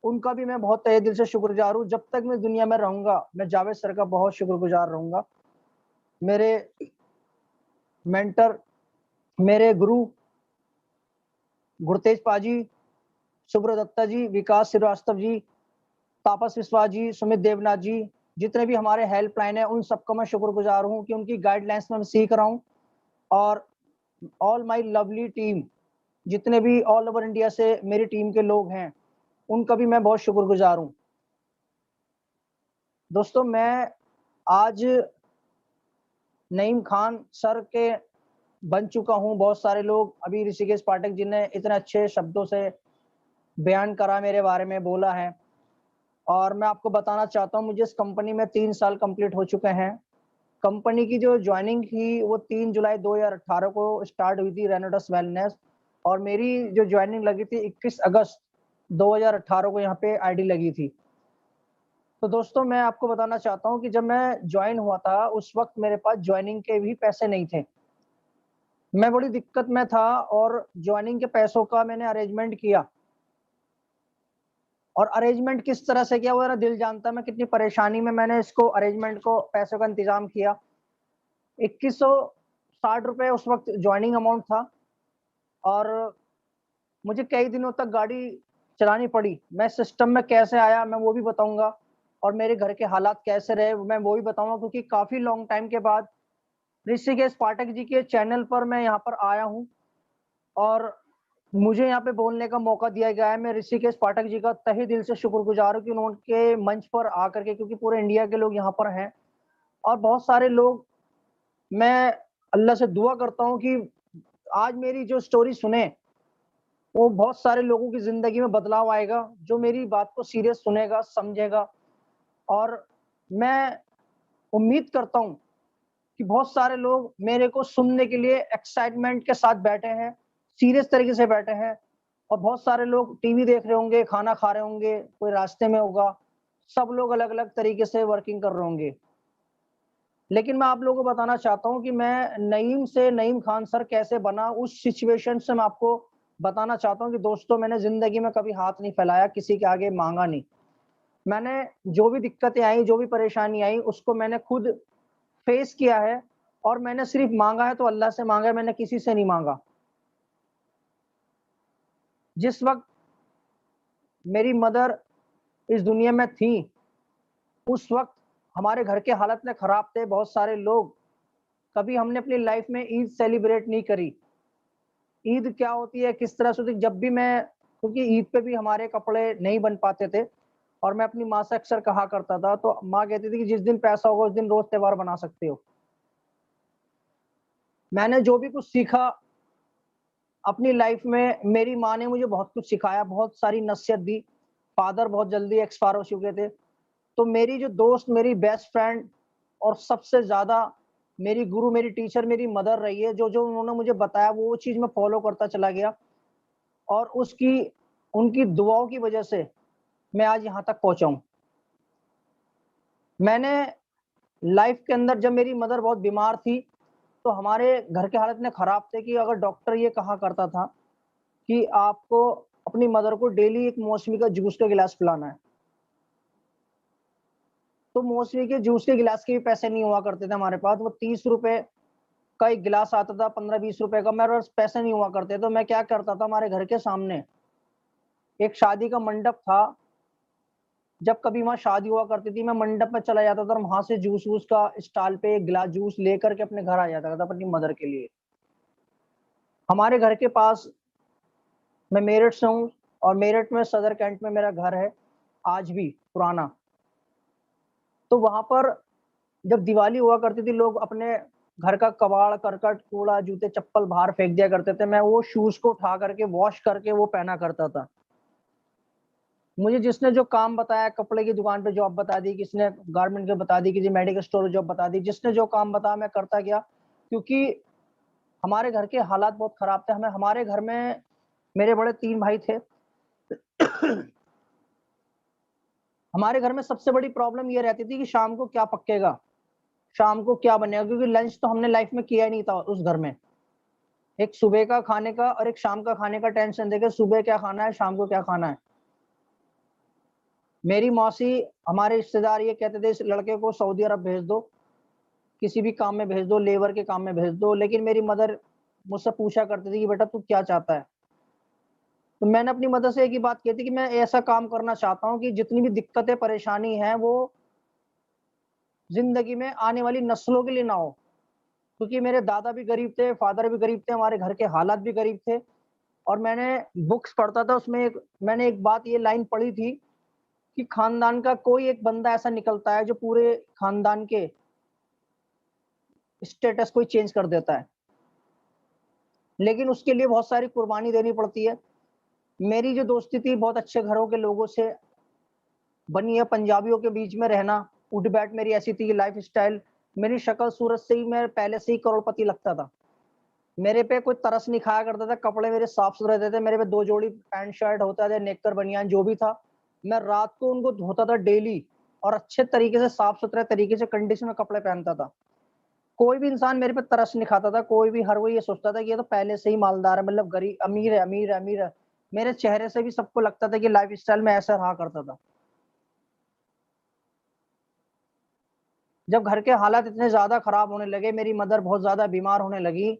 उनका भी मैं बहुत तहे दिल से शुक्रगुजार हूँ। जब तक मैं दुनिया में रहूँगा, मैं जावेद सर का बहुत शुक्रगुजार रहूँगा। मेरे मेंटर, मेरे गुरु गुरतेज पाजी, सुब्रत दत्ता जी, विकास श्रीवास्तव जी, तापस विश्वास जी, सुमित देवनाथ जी, जितने भी हमारे हेल्पलाइन है उन सबका मैं शुक्रगुजार हूँ कि उनकी गाइडलाइंस में मैं सीख रहा हूँ। और ऑल माय लवली टीम, जितने भी ऑल ओवर इंडिया से मेरी टीम के लोग हैं, उनका भी मैं बहुत शुक्रगुजार हूँ। दोस्तों, मैं आज नईम खान सर के बन चुका हूँ। बहुत सारे लोग अभी ऋषिकेश पाठक जी ने इतने अच्छे शब्दों से बयान करा, मेरे बारे में बोला है, और मैं आपको बताना चाहता हूँ मुझे इस कंपनी में 3 साल कंप्लीट हो चुके हैं। कंपनी की जो ज्वाइनिंग थी वो 3 जुलाई 2018 को स्टार्ट हुई थी रेनेडस वेलनेस, और मेरी जो ज्वाइनिंग लगी थी 21 अगस्त 2018 को यहाँ पे आईडी लगी थी। तो दोस्तों, मैं आपको बताना चाहता हूँ कि जब मैं ज्वाइन हुआ था उस वक्त मेरे पास ज्वाइनिंग के भी पैसे नहीं थे। मैं बड़ी दिक्कत में था और ज्वाइनिंग के पैसों का मैंने अरेंजमेंट किया, और अरेंजमेंट किस तरह से किया वो मेरा दिल जानता है। मैं कितनी परेशानी में मैंने इसको अरेंजमेंट को पैसों का इंतजाम किया। 2160 रुपए उस वक्त ज्वाइनिंग अमाउंट था, और मुझे कई दिनों तक गाड़ी चलानी पड़ी। मैं सिस्टम में कैसे आया मैं वो भी बताऊंगा, और मेरे घर के हालात कैसे रहे मैं वो भी बताऊंगा, क्योंकि काफी लॉन्ग टाइम के बाद ऋषिकेश पाठक जी के चैनल पर मैं यहाँ पर आया हूँ, और मुझे यहाँ पे बोलने का मौका दिया गया है। मैं ऋषिकेश पाठक जी का तहे दिल से शुक्रगुजार हूँ कि उनके मंच पर आकर के, क्योंकि पूरे इंडिया के लोग यहाँ पर हैं और बहुत सारे लोग, मैं अल्लाह से दुआ करता हूँ कि आज मेरी जो स्टोरी सुने वो बहुत सारे लोगों की जिंदगी में बदलाव आएगा, जो मेरी बात को सीरियस सुनेगा, समझेगा। और मैं उम्मीद करता हूँ कि बहुत सारे लोग मेरे को सुनने के लिए एक्साइटमेंट के साथ बैठे हैं, सीरियस तरीके से बैठे हैं, और बहुत सारे लोग टीवी देख रहे होंगे, खाना खा रहे होंगे, कोई रास्ते में होगा, सब लोग अलग अलग तरीके से वर्किंग कर रहे होंगे। लेकिन मैं आप लोगों को बताना चाहता हूँ कि मैं नईम से नईम खान सर कैसे बना, उस सिचुएशन से मैं आपको बताना चाहता हूँ कि दोस्तों, मैंने जिंदगी में कभी हाथ नहीं फैलाया, किसी के आगे मांगा नहीं। मैंने जो भी दिक्कतें आई, जो भी परेशानी आई, उसको मैंने खुद फेस किया है, और मैंने सिर्फ मांगा है तो अल्लाह से मांगा है, मैंने किसी से नहीं मांगा। जिस वक्त मेरी मदर इस दुनिया में थी उस वक्त हमारे घर के हालत में खराब थे, बहुत सारे लोग, कभी हमने अपनी लाइफ में ईद सेलिब्रेट नहीं करी। ईद क्या होती है, किस तरह से होती है, जब भी मैं, क्योंकि ईद पे भी हमारे कपड़े नहीं बन पाते थे, और मैं अपनी माँ से अक्सर कहा करता था, तो माँ कहती थी कि जिस दिन पैसा होगा उस दिन रोज त्योहार बना सकते हो। मैंने जो भी कुछ सीखा अपनी लाइफ में, मेरी माँ ने मुझे बहुत कुछ सिखाया, बहुत सारी नसीहत दी। फादर बहुत जल्दी एक्सपायर हो चुके थे, तो मेरी जो दोस्त, मेरी बेस्ट फ्रेंड, और सबसे ज्यादा मेरी गुरु, मेरी टीचर, मेरी मदर रही है। जो जो उन्होंने मुझे बताया वो चीज मैं फॉलो करता चला गया, और उसकी, उनकी दुआओं की वजह से मैं आज यहाँ तक पहुंचा हूँ। मैंने लाइफ के अंदर, जब मेरी मदर बहुत बीमार थी तो हमारे घर के हालत में खराब थे कि अगर डॉक्टर ये कहा करता था कि आपको अपनी मदर को डेली एक मौसमी का जूस का गिलास पिलाना है, तो मौसमी के जूस के गिलास के भी पैसे नहीं हुआ करते थे हमारे पास। वो 30 रुपए का एक गिलास आता था, 15-20 रुपए का, मेरे पास पैसे नहीं हुआ करते। तो मैं क्या करता था, हमारे घर के सामने एक शादी का मंडप था, जब कभी वहां शादी हुआ करती थी मैं मंडप में चला जाता था, और वहां से जूस वूस का स्टॉल पे एक गिलास जूस लेकर के अपने घर आ जाता था अपनी मदर के लिए। हमारे घर के पास, मैं मेरठ से हूँ, और मेरठ में सदर कैंट में मेरा घर है आज भी पुराना। तो वहां पर जब दिवाली हुआ करती थी, लोग अपने घर का कबाड़, करकट, कूड़ा, जूते चप्पल बाहर फेंक दिया करते थे। मैं वो शूज को उठा करके वॉश करके वो पहना करता था। मुझे जिसने जो काम बताया, कपड़े की दुकान पे जॉब बता दी, किसने गारमेंट के बता दी, किसी मेडिकल स्टोर जॉब बता दी, जिसने जो काम बताया मैं करता गया, क्योंकि हमारे घर के हालात बहुत खराब थे। हमें, हमारे घर में मेरे बड़े 3 भाई थे, हमारे घर में सबसे बड़ी प्रॉब्लम ये रहती थी कि शाम को क्या पकेगा, शाम को क्या बनेगा, क्योंकि लंच तो हमने लाइफ में किया ही नहीं था उस घर में। एक सुबह का खाने का और एक शाम का खाने का टेंशन देके सुबह क्या खाना है, शाम को क्या खाना है। मेरी मौसी, हमारे रिश्तेदार ये कहते थे इस लड़के को सऊदी अरब भेज दो, किसी भी काम में भेज दो, लेबर के काम में भेज दो। लेकिन मेरी मदर मुझसे पूछा करती थी कि बेटा तू क्या चाहता है। तो मैंने अपनी मदर से एक ही बात की थी कि मैं ऐसा काम करना चाहता हूँ कि जितनी भी दिक्कतें परेशानी है वो जिंदगी में आने वाली नस्लों के लिए ना हो। क्योंकि मेरे दादा भी गरीब थे, फादर भी गरीब थे, हमारे घर के हालात भी गरीब थे। और मैंने बुक्स पढ़ता था, उसमें मैंने एक बात ये लाइन पढ़ी थी कि खानदान का कोई एक बंदा ऐसा निकलता है जो पूरे खानदान के स्टेटस को चेंज कर देता है, लेकिन उसके लिए बहुत सारी कुर्बानी देनी पड़ती है। मेरी जो दोस्ती थी बहुत अच्छे घरों के लोगों से बनी है, पंजाबियों के बीच में रहना, उठ बैठ मेरी ऐसी थी, लाइफ स्टाइल, मेरी शक्ल सूरत से ही मैं पहले से ही करोड़पति लगता था। मेरे पे कोई तरस नहीं खाया करता था, कपड़े मेरे साफ सुथरे रहते थे, मेरे पे 2 जोड़ी पैंट शर्ट होता था, नेकर बनियान जो भी था, मैं रात को उनको धोता था डेली और अच्छे तरीके से साफ सुथरे तरीके से कंडीशन में कपड़े पहनता था। कोई भी इंसान मेरे पे तरस नहीं खाता था, कोई भी, हर कोई ये सोचता था कि ये तो पहले से ही मालदार है, मतलब गरीब, अमीर है, अमीर है, अमीर है। मेरे चेहरे से भी सबको लगता था कि लाइफ स्टाइल में ऐसा रहा करता था। जब घर के हालात इतने ज्यादा खराब होने लगे, मेरी मदर बहुत ज्यादा बीमार होने लगी,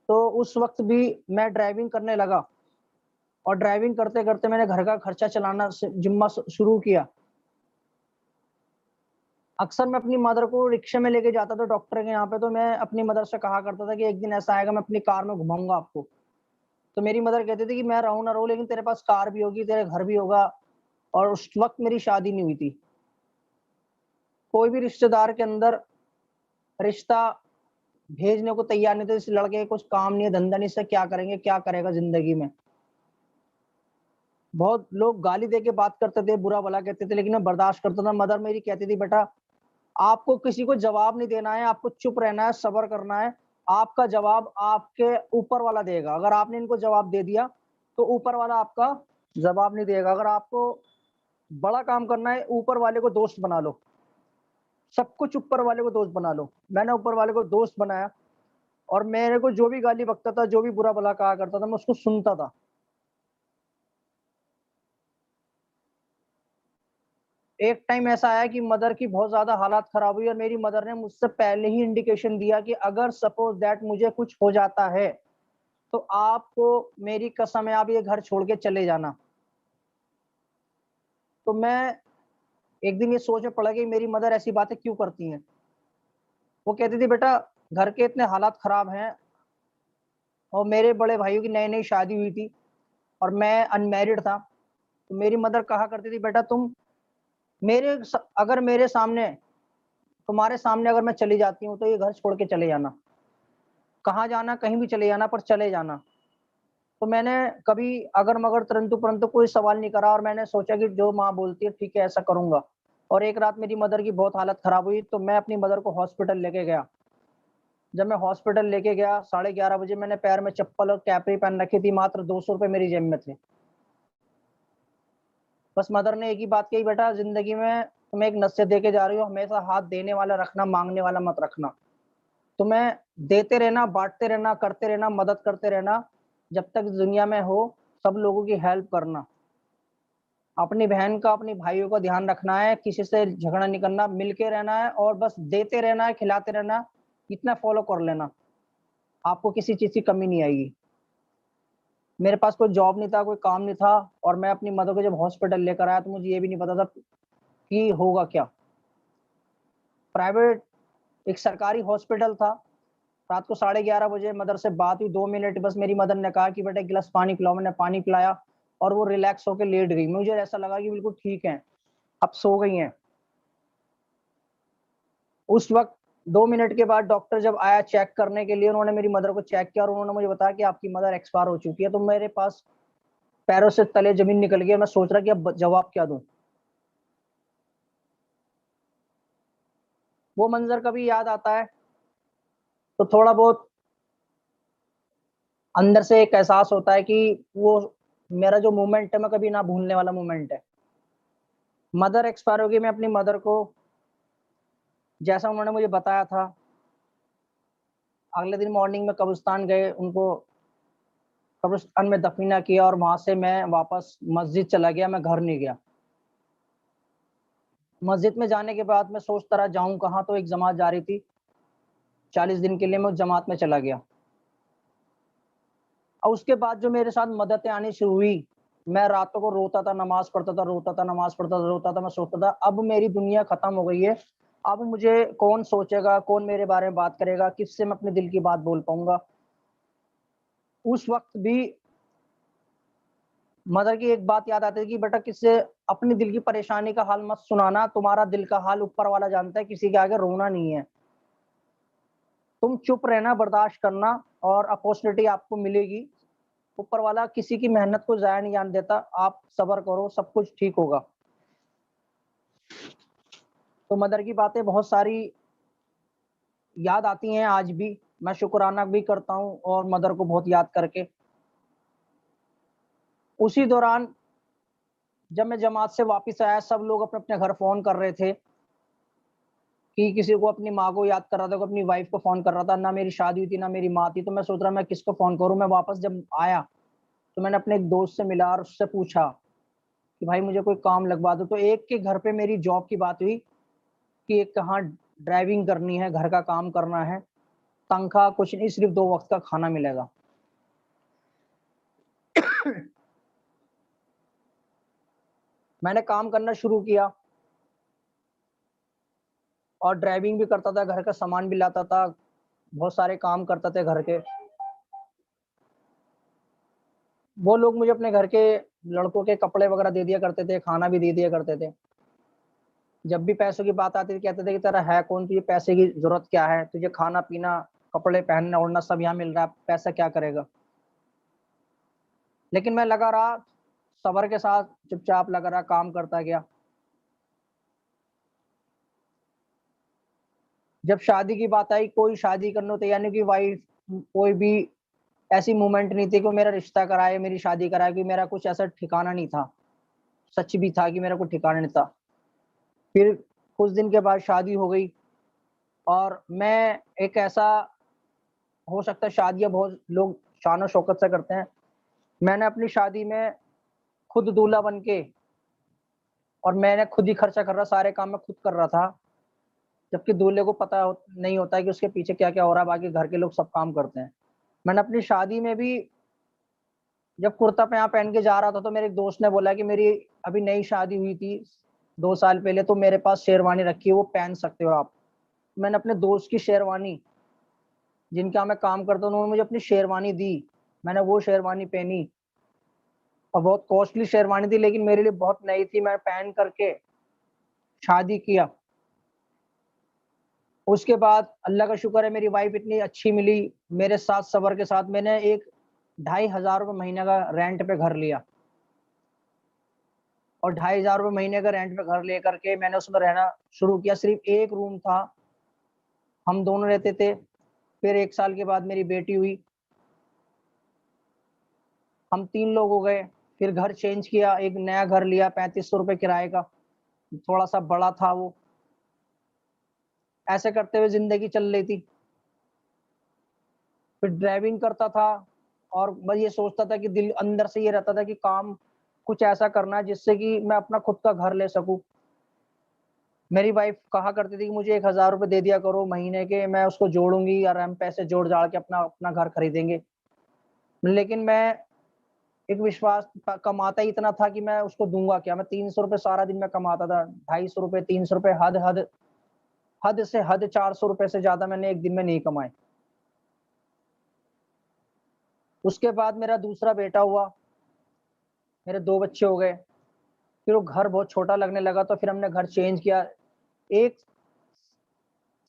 तो उस वक्त भी मैं ड्राइविंग करने लगा। और ड्राइविंग करते करते मैंने घर का खर्चा चलाना जिम्मा शुरू किया। अक्सर मैं अपनी मदर को रिक्शे में लेके जाता था डॉक्टर के यहाँ पे, तो मैं अपनी मदर से कहा करता था कि एक दिन ऐसा आएगा मैं अपनी कार में घुमाऊंगा आपको। तो मेरी मदर कहती थी कि मैं रहूं ना रहूं, लेकिन तेरे पास कार भी होगी, तेरे घर भी होगा। और उस वक्त मेरी शादी नहीं हुई थी। कोई भी रिश्तेदार के अंदर रिश्ता भेजने को तैयार नहीं थे, इस लड़के के कुछ काम नहीं है, धंधा नहीं, इससे क्या करेंगे, क्या करेगा जिंदगी में। बहुत लोग गाली दे के बात करते थे, बुरा भला कहते थे, लेकिन मैं बर्दाश्त करता था। मदर मेरी कहती थी बेटा आपको किसी को जवाब नहीं देना है, आपको चुप रहना है, सब्र करना है। आपका जवाब आपके ऊपर वाला देगा। अगर आपने इनको जवाब दे दिया तो ऊपर वाला आपका जवाब नहीं देगा। अगर आपको बड़ा काम करना है, ऊपर वाले को दोस्त बना लो, सब कुछ ऊपर वाले को दोस्त बना लो। मैंने ऊपर वाले को दोस्त बनाया और मेरे को जो भी गाली बकता था, जो भी बुरा भला कहा करता था, मैं उसको सुनता था। एक टाइम ऐसा आया कि मदर की बहुत ज्यादा हालात खराब हुई और मेरी मदर ने मुझसे पहले ही इंडिकेशन दिया कि अगर सपोज दैट मुझे कुछ हो जाता है तो आपको मेरी कसम है आप ये घर छोड़ के चले जाना। तो मैं एक दिन ये सोच में पड़ा कि मेरी मदर ऐसी बातें क्यों करती हैं। वो कहती थी बेटा घर के इतने हालात खराब हैं और मेरे बड़े भाइयों की नई नई शादी हुई थी और मैं अनमैरिड था। तो मेरी मदर कहा करती थी बेटा तुम अगर मेरे सामने, तुम्हारे सामने अगर मैं चली जाती हूँ तो ये घर छोड़ के चले जाना। कहाँ जाना, कहीं भी चले जाना, पर चले जाना। तो मैंने कभी अगर मगर परंतु परंतु कोई सवाल नहीं करा और मैंने सोचा कि जो माँ बोलती है ठीक है ऐसा करूंगा। और एक रात मेरी मदर की बहुत हालत खराब हुई तो मैं अपनी मदर को हॉस्पिटल लेके गया। जब मैं हॉस्पिटल लेके गया 11:30 बजे, मैंने पैर में चप्पल और कैपरी पहन रखी थी, मात्र 200 रुपए मेरी जेब में थे। बस मदर ने एक ही बात कही, बेटा जिंदगी में तुम्हें एक नसीहत दे के जा रही हो, हमेशा हाथ देने वाला रखना, मांगने वाला मत रखना। तुम्हें देते रहना, बांटते रहना, करते रहना, मदद करते रहना। जब तक दुनिया में हो सब लोगों की हेल्प करना। अपनी बहन का, अपनी भाइयों का ध्यान रखना है, किसी से झगड़ा नहीं करना, मिलके रहना है और बस देते रहना है, खिलाते रहना है। इतना फॉलो कर लेना, आपको किसी चीज की कमी नहीं आएगी। मेरे पास कोई जॉब नहीं था, कोई काम नहीं था और मैं अपनी मदर को जब हॉस्पिटल लेकर आया तो मुझे ये भी नहीं पता था कि होगा क्या। प्राइवेट, एक सरकारी हॉस्पिटल था। रात को 11:30 बजे मदर से बात हुई, 2 मिनट बस। मेरी मदर ने कहा कि बेटा एक गिलास पानी पिलाओ। मैंने पानी पिलाया और वो रिलैक्स होकर लेट गई। मुझे ऐसा लगा कि बिल्कुल ठीक है, अब सो गई हैं। उस वक्त 2 मिनट के बाद डॉक्टर जब आया चेक करने के लिए, उन्होंने मेरी मदर को चेक किया और उन्होंने मुझे बताया कि आपकी मदर एक्सपायर हो चुकी है। तो मेरे पास पैरों से तले जमीन निकल गई। मैं सोच रहा कि अब जवाब क्या दूं। वो मंजर कभी याद आता है तो थोड़ा बहुत अंदर से एक एहसास होता है कि वो मेरा जो मोमेंट है मैं कभी ना भूलने वाला मोमेंट है। मदर एक्सपायर हो गई, मैं अपनी मदर को जैसा उन्होंने मुझे बताया था, अगले दिन मॉर्निंग में कब्रिस्तान गए, उनको कब्रिस्तान में दफीना किया और वहां से मैं वापस मस्जिद चला गया, मैं घर नहीं गया। मस्जिद में जाने के बाद मैं सोचता रहा जाऊं कहाँ, तो एक जमात जा रही थी 40 दिन के लिए, मैं उस जमात में चला गया। और उसके बाद जो मेरे साथ मददें आनी शुरू हुई, मैं रातों को रोता था, नमाज पढ़ता था, रोता था, नमाज पढ़ता था, रोता था। मैं सोचता था अब मेरी दुनिया खत्म हो गई है, अब मुझे कौन सोचेगा, कौन मेरे बारे में बात करेगा, किससे मैं अपने दिल की बात बोल पाऊंगा। उस वक्त भी मदर की एक बात याद आती थी कि बेटा किससे अपनी दिल की परेशानी का हाल मत सुनाना, तुम्हारा दिल का हाल ऊपर वाला जानता है, किसी के आगे रोना नहीं है। तुम चुप रहना, बर्दाश्त करना, और अपॉर्चुनिटी आपको मिलेगी। ऊपर वाला किसी की मेहनत को जाया नहीं जाने देता, आप सब्र करो, सब कुछ ठीक होगा। तो मदर की बातें बहुत सारी याद आती हैं आज भी, मैं शुक्राना भी करता हूँ और मदर को बहुत याद करके। उसी दौरान जब मैं जमात से वापस आया, सब लोग अपने अपने घर फोन कर रहे थे कि किसी को अपनी माँ को याद कर रहा था, कोई अपनी वाइफ को फोन कर रहा था। ना मेरी शादी हुई थी, ना मेरी माँ थी, तो मैं सोच रहा मैं किसको फोन करूं। मैं वापस जब आया तो मैंने अपने एक दोस्त से मिला और उससे पूछा कि भाई मुझे कोई काम लगवा दो। तो एक के घर पे मेरी जॉब की बात हुई कि एक कहाँ ड्राइविंग करनी है, घर का काम करना है, तनख्वाह कुछ नहीं, सिर्फ 2 वक्त का खाना मिलेगा। मैंने काम करना शुरू किया और ड्राइविंग भी करता था, घर का सामान भी लाता था, बहुत सारे काम करते थे घर के। वो लोग मुझे अपने घर के लड़कों के कपड़े वगैरह दे दिया करते थे, खाना भी दे दिया करते थे। जब भी पैसों की बात आती थी कहते थे कि तेरा है कौन, तुझे पैसे की जरूरत क्या है, तुझे खाना पीना कपड़े पहनना ओढ़ना सब यहाँ मिल रहा है, पैसा क्या करेगा। लेकिन मैं लगा रहा, सब्र के साथ चुपचाप लगा रहा, काम करता गया। जब शादी की बात आई, कोई शादी करने को तैयार नहीं, कि वाइफ कोई भी ऐसी मूवमेंट नहीं थी कि मेरा रिश्ता कराए, मेरी शादी कराए, कि मेरा कुछ ऐसा ठिकाना नहीं था। सच भी था कि मेरा कोई ठिकाना नहीं था। फिर कुछ दिन के बाद शादी हो गई और मैं एक ऐसा, हो सकता है शादियां बहुत लोग शान शौकत से करते हैं, मैंने अपनी शादी में खुद दूल्हा बन के, और मैंने खुद ही खर्चा कर रहा, सारे काम मैं खुद कर रहा था। जबकि दूल्हे को नहीं होता है कि उसके पीछे क्या क्या हो रहा है, बाकी घर के लोग सब काम करते हैं। मैंने अपनी शादी में भी जब कुर्ता पजामा पहन के जा रहा था तो मेरे एक दोस्त ने बोला कि मेरी अभी नई शादी हुई थी 2 साल पहले, तो मेरे पास शेरवानी रखी है, वो पहन सकते हो आप। मैंने अपने दोस्त की शेरवानी, जिनका मैं काम करता हूँ, उन्होंने मुझे अपनी शेरवानी दी, मैंने वो शेरवानी पहनी। और बहुत कॉस्टली शेरवानी थी लेकिन मेरे लिए बहुत नई थी, मैं पहन करके शादी किया। उसके बाद अल्लाह का शुक्र है मेरी वाइफ इतनी अच्छी मिली, मेरे साथ सब्र के साथ मैंने एक 2,500 रुपये महीने का रेंट पे घर लिया। और 2,500 रुपये महीने का रेंट पे घर लेकर के मैंने उसमें रहना शुरू किया। सिर्फ एक रूम था, हम दोनों रहते थे। फिर 1 साल के बाद मेरी बेटी हुई, हम 3 लोग हो गए। फिर घर चेंज किया, एक नया घर लिया 3,500 रुपये किराए का, थोड़ा सा बड़ा था वो। ऐसे करते हुए जिंदगी चल रही थी। फिर ड्राइविंग करता था और बस ये सोचता था कि दिल अंदर से ये रहता था कि काम कुछ ऐसा करना है जिससे कि मैं अपना खुद का घर ले सकूं। मेरी वाइफ कहा करती थी कि मुझे 1,000 रुपये दे दिया करो महीने के, मैं उसको जोड़ूंगी और हम पैसे जोड़ जाड़ के अपना अपना घर खरीदेंगे। लेकिन मैं एक विश्वास कमाता ही इतना था कि मैं उसको दूंगा क्या। मैं 300 रुपये सारा दिन में कमाता था, 250 रुपये, 300 रुपये, हद हद हद से हद 400 रुपये से ज्यादा मैंने एक दिन में नहीं कमाए। उसके बाद मेरा दूसरा बेटा हुआ, मेरे 2 बच्चे हो गए। फिर वो घर बहुत छोटा लगने लगा तो फिर हमने घर चेंज किया। 1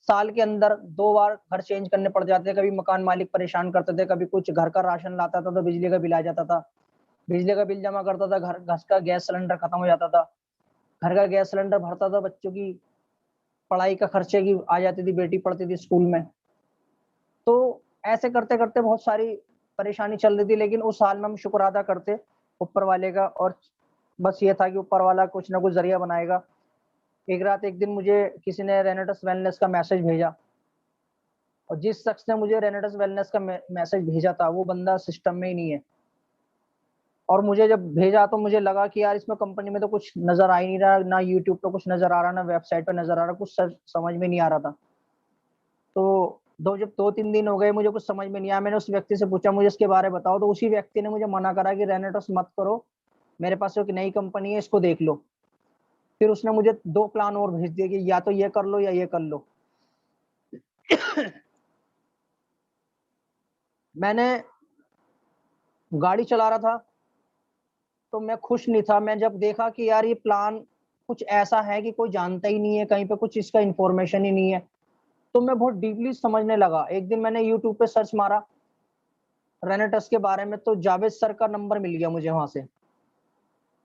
साल के अंदर 2 बार घर चेंज करने पड़ जाते थे। कभी मकान मालिक परेशान करते थे, कभी कुछ घर का राशन लाता था तो बिजली का बिल आ जाता था, बिजली का बिल जमा करता था, घर का गैस सिलेंडर खत्म हो जाता था, घर का गैस सिलेंडर भरता था, बच्चों की पढ़ाई का खर्चे की आ जाती थी, बेटी पढ़ती थी स्कूल में। तो ऐसे करते करते बहुत सारी परेशानी चल रही थी। लेकिन उस हाल में हम शुक्र अदा करते ऊपर वाले का, और बस ये था कि ऊपर वाला कुछ ना कुछ जरिया बनाएगा। एक दिन मुझे किसी ने रेनेटस वेलनेस का मैसेज भेजा, और जिस शख्स ने मुझे रेनेटस वेलनेस का मैसेज भेजा था वो बंदा सिस्टम में ही नहीं है। और मुझे जब भेजा तो मुझे लगा कि यार इसमें कंपनी में तो कुछ नजर आ ही नहीं रहा, ना यूट्यूब पे कुछ नजर आ रहा, ना वेबसाइट पे नजर आ रहा, कुछ समझ में नहीं आ रहा था। तो जब 2-3 दिन हो गए मुझे कुछ समझ में नहीं आया, मैंने उस व्यक्ति से पूछा मुझे इसके बारे में बताओ, तो उसी व्यक्ति ने मुझे मना करा कि रेनेटस मत करो, मेरे पास एक नई कंपनी है, इसको देख लो। फिर उसने मुझे 2 प्लान और भेज दिए कि या तो ये कर लो या ये कर लो। मैंने गाड़ी चला रहा था तो मैं खुश नहीं था। मैं जब देखा कि यार ये प्लान कुछ ऐसा है कि कोई जानता ही नहीं है, कहीं पे कुछ इसका इंफॉर्मेशन ही नहीं है, तो मैं बहुत डीपली समझने लगा। एक दिन मैंने यूट्यूब पे सर्च मारा रेनेटस के बारे में, तो जावेद सर का नंबर मिल गया मुझे वहां से,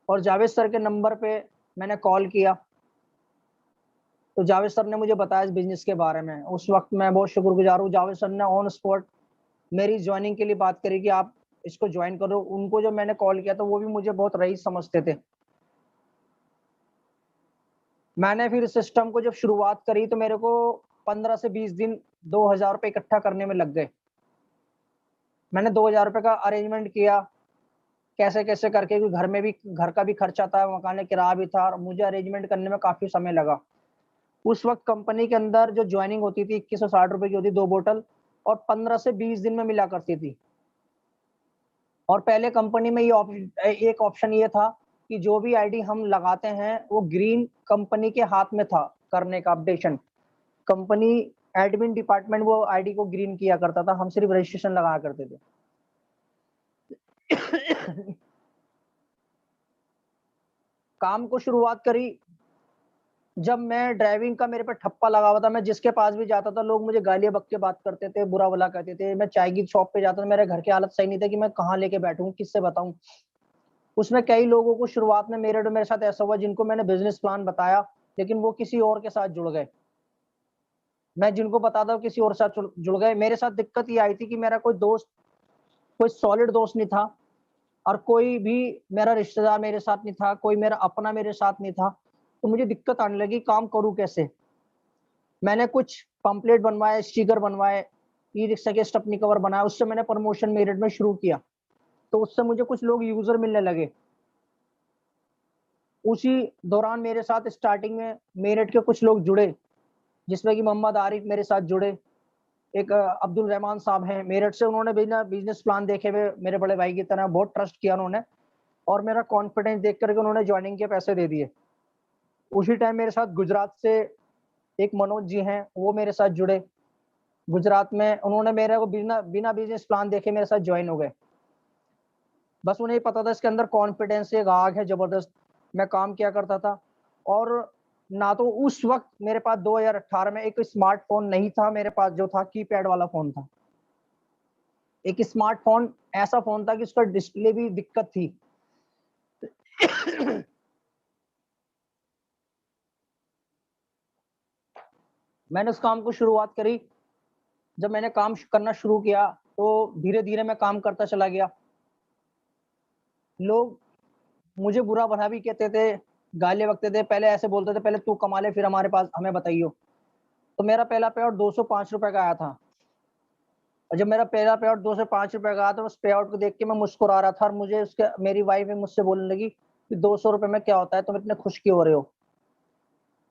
और जावेद सर के नंबर पे मैंने कॉल किया। तो जावेद सर ने मुझे बताया इस बिजनेस के बारे में। उस वक्त मैं बहुत शुक्रगुजार हूँ, जावेद सर ने ऑन स्पॉट मेरी ज्वाइनिंग के लिए बात करी कि आप इसको ज्वाइन करो। उनको जब मैंने कॉल किया तो वो भी मुझे बहुत रईस समझते थे। मैंने फिर सिस्टम को जब शुरुआत करी तो मेरे को 15 से 20 दिन 2000 रुपये इकट्ठा करने में लग गए। मैंने 2000 रुपये का अरेंजमेंट किया कैसे कैसे करके, क्योंकि घर में भी घर का भी खर्चा था, मकान किराया भी था, और मुझे अरेंजमेंट करने में काफी समय लगा। उस वक्त कंपनी के अंदर जो ज्वाइनिंग होती थी 2160 रुपए की होती, 2 बोतल, और 15 से 20 दिन में मिला करती थी। और पहले कंपनी में ये एक ऑप्शन ये था कि जो भी आईडी हम लगाते हैं वो ग्रीन कंपनी के हाथ में था करने का अपडेशन। कंपनी एडमिन डिपार्टमेंट वो आईडी को ग्रीन किया करता था, हम सिर्फ रजिस्ट्रेशन लगाया करते थे। काम को शुरुआत करी जब मैं ड्राइविंग का मेरे पे ठप्पा लगा हुआ था। मैं जिसके पास भी जाता था लोग मुझे गालियां बक के बात करते थे, बुरा भला कहते थे। मैं चाय की शॉप पे जाता था, मेरे घर की हालत सही नहीं थी कि मैं कहाँ लेके बैठूं, किससे बताऊं। उसमें कई लोगों को शुरुआत में मेरे साथ ऐसा हुआ जिनको मैंने बिजनेस प्लान बताया लेकिन वो किसी और के साथ जुड़ गए। मैं जिनको बताता हूँ किसी और साथ जुड़ गए। मेरे साथ दिक्कत ये आई थी कि मेरा कोई सॉलिड दोस्त नहीं था, और कोई भी मेरा रिश्तेदार मेरे साथ नहीं था, कोई मेरा अपना मेरे साथ नहीं था। तो मुझे दिक्कत आने लगी काम करूं कैसे। मैंने कुछ पंपलेट बनवाए, स्टिकर बनवाए, ई रिक्शा के स्टेपनी कवर बनाया, उससे मैंने प्रमोशन मेरिट में शुरू किया। तो उससे मुझे कुछ लोग यूजर मिलने लगे। उसी दौरान मेरे साथ स्टार्टिंग में मेरठ के कुछ लोग जुड़े, जिसमें कि मोहम्मद आरिफ मेरे साथ जुड़े, एक अब्दुल रहमान साहब हैं मेरठ से। उन्होंने बिना बिजनेस प्लान देखे हुए मेरे बड़े भाई की तरह बहुत ट्रस्ट किया उन्होंने, और मेरा कॉन्फिडेंस देख करके उन्होंने ज्वाइनिंग के पैसे दे दिए। उसी टाइम मेरे साथ गुजरात से एक मनोज जी हैं, वो मेरे साथ जुड़े गुजरात में। उन्होंने मेरे को बिना बिना बिजनेस प्लान देखे मेरे साथ ज्वाइन हो गए। बस उन्हें पता था इसके अंदर कॉन्फिडेंस एक आग है जबरदस्त। मैं काम किया करता था। और ना तो उस वक्त मेरे पास 2018 में एक स्मार्टफोन नहीं था, मेरे पास जो था कीपैड वाला फोन था। एक स्मार्टफोन ऐसा फोन था कि उसका डिस्प्ले भी दिक्कत थी। मैंने उस काम को शुरुआत करी। जब मैंने काम करना शुरू किया तो धीरे धीरे मैं काम करता चला गया। लोग मुझे बुरा भला भी कहते थे, गालियां बकते थे। पहले ऐसे बोलते थे पहले तू कमा ले फिर हमारे पास हमें बताइयो। तो मेरा पहला पे आउट 205 रुपए का आया था। और जब मेरा पहला पे आउट 205 रुपए का आया तो उस पे आउट को देख के मैं मुस्कुरा रहा था, और मुझे उसके मेरी वाइफ है मुझसे बोलने लगी कि 200 रुपए में क्या होता है, तुम इतने खुश क्यों हो रहे हो।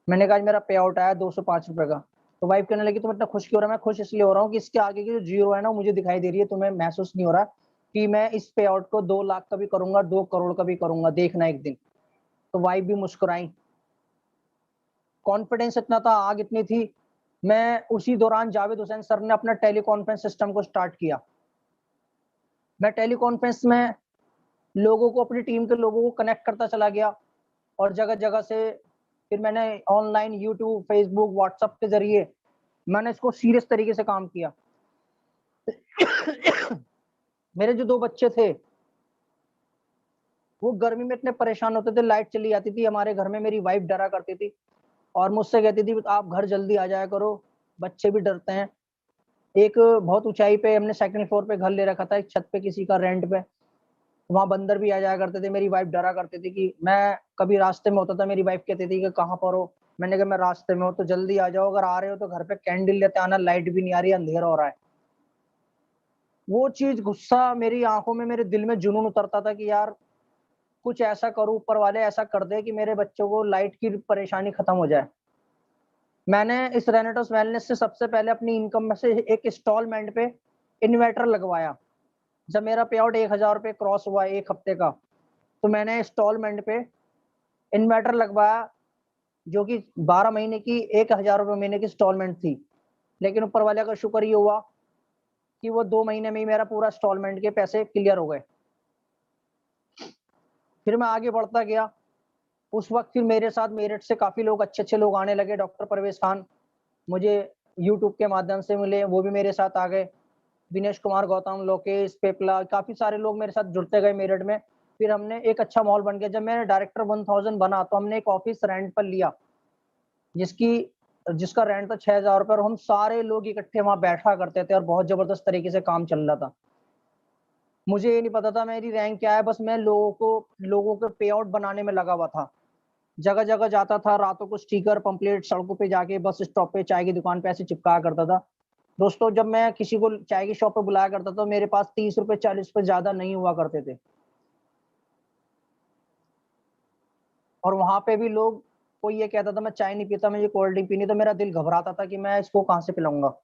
मैंने कहा मेरा पे आउट आया 205 रुपए का। तो वाइफ कहने लगी तुम इतना खुश क्यों हो रहा है। मैं खुश इसलिए हो रहा हूँ कि इसके आगे की जो जीरो है ना मुझे दिखाई दे रही है, तुम्हें महसूस नहीं हो रहा कि मैं इस पे आउट को 2 लाख का भी करूंगा, 2 करोड़ का भी करूंगा, देखना एक दिन। तो वाइफ भी मुस्कुराई। कॉन्फिडेंस इतना था, आग इतनी थी। मैं उसी दौरान जावेद हुसैन सर ने अपना टेली कॉन्फ्रेंस सिस्टम को स्टार्ट किया। मैं टेली कॉन्फ्रेंस में लोगों को, अपनी टीम के लोगों को कनेक्ट करता चला गया, और जगह जगह से फिर मैंने ऑनलाइन यूट्यूब, फेसबुक, व्हाट्सएप के जरिए मैंने इसको सीरियस तरीके से काम किया। मेरे जो 2 बच्चे थे वो गर्मी में इतने परेशान होते थे, लाइट चली जाती थी हमारे घर में, मेरी वाइफ डरा करती थी और मुझसे कहती थी आप घर जल्दी आ जाया करो, बच्चे भी डरते हैं। एक बहुत ऊंचाई पे हमने सेकंड फ्लोर पे घर ले रखा था, एक छत पे किसी का रेंट पे। वहां बंदर भी आ जाया करते थे। मेरी वाइफ डरा करती थी कि मैं कभी रास्ते में होता था, मेरी वाइफ कहती थी कि कहाँ पर हो। मैंने कहा मैं रास्ते में हूँ, तो जल्दी आ जाओ, अगर आ रहे हो तो घर पे कैंडल लेते आना, लाइट भी नहीं आ रही, अंधेरा हो रहा है। वो चीज, गुस्सा मेरी आंखों में, मेरे दिल में जुनून उतरता था कि यार कुछ ऐसा करूं, ऊपर वाले ऐसा कर दे कि मेरे बच्चों को लाइट की परेशानी खत्म हो जाए। मैंने इस रेनेटोस वेलनेस से सबसे पहले अपनी इनकम में से एक इंस्टॉलमेंट पे इन्वर्टर लगवाया। जब मेरा पे आउट 1,000 रुपये क्रॉस हुआ एक हफ्ते का, तो मैंने इंस्टॉलमेंट पे इन्वर्टर लगवाया, जो कि 12 महीने की 1,000 रुपये महीने की इंस्टॉलमेंट थी। लेकिन ऊपर वाले का शुक्र ये हुआ कि वो 2 महीने में ही मेरा पूरा इंस्टॉलमेंट के पैसे क्लियर हो गए। फिर मैं आगे बढ़ता गया। उस वक्त फिर मेरे साथ मेरठ से काफी लोग, अच्छे अच्छे लोग आने लगे। डॉक्टर परवेज खान मुझे यूट्यूब के माध्यम से मिले, वो भी मेरे साथ आ गए। दिनेश कुमार गौतम, लोकेश पेपला, काफी सारे लोग मेरे साथ जुड़ते गए मेरठ में। फिर हमने एक अच्छा मॉल बन गया। जब मैंने डायरेक्टर 1000 बना, तो हमने एक ऑफिस रेंट पर लिया, जिसका रेंट था 6,000 रुपये, और हम सारे लोग इकट्ठे वहां बैठा करते थे और बहुत जबरदस्त तरीके से काम चल रहा था। मुझे ये नहीं पता था मेरी रैंक क्या है, बस मैं लोगों के पे आउट बनाने में लगा हुआ था। जगह जगह जाता था, रातों को स्टिकर पंपलेट सड़कों पे जाके, बस स्टॉप पे, चाय की दुकान पे ऐसे चिपकाया करता था। दोस्तों, जब मैं किसी को चाय की शॉप पे बुलाया करता था, मेरे पास 30 रुपए 40 रुपए ज्यादा नहीं हुआ करते थे। और वहां पे भी लोग, कोई ये कहता था मैं चाय नहीं पीता, मुझे कोल्ड ड्रिंक पीनी, तो मेरा दिल घबराता था कि मैं इसको कहाँ से पिलाऊंगा।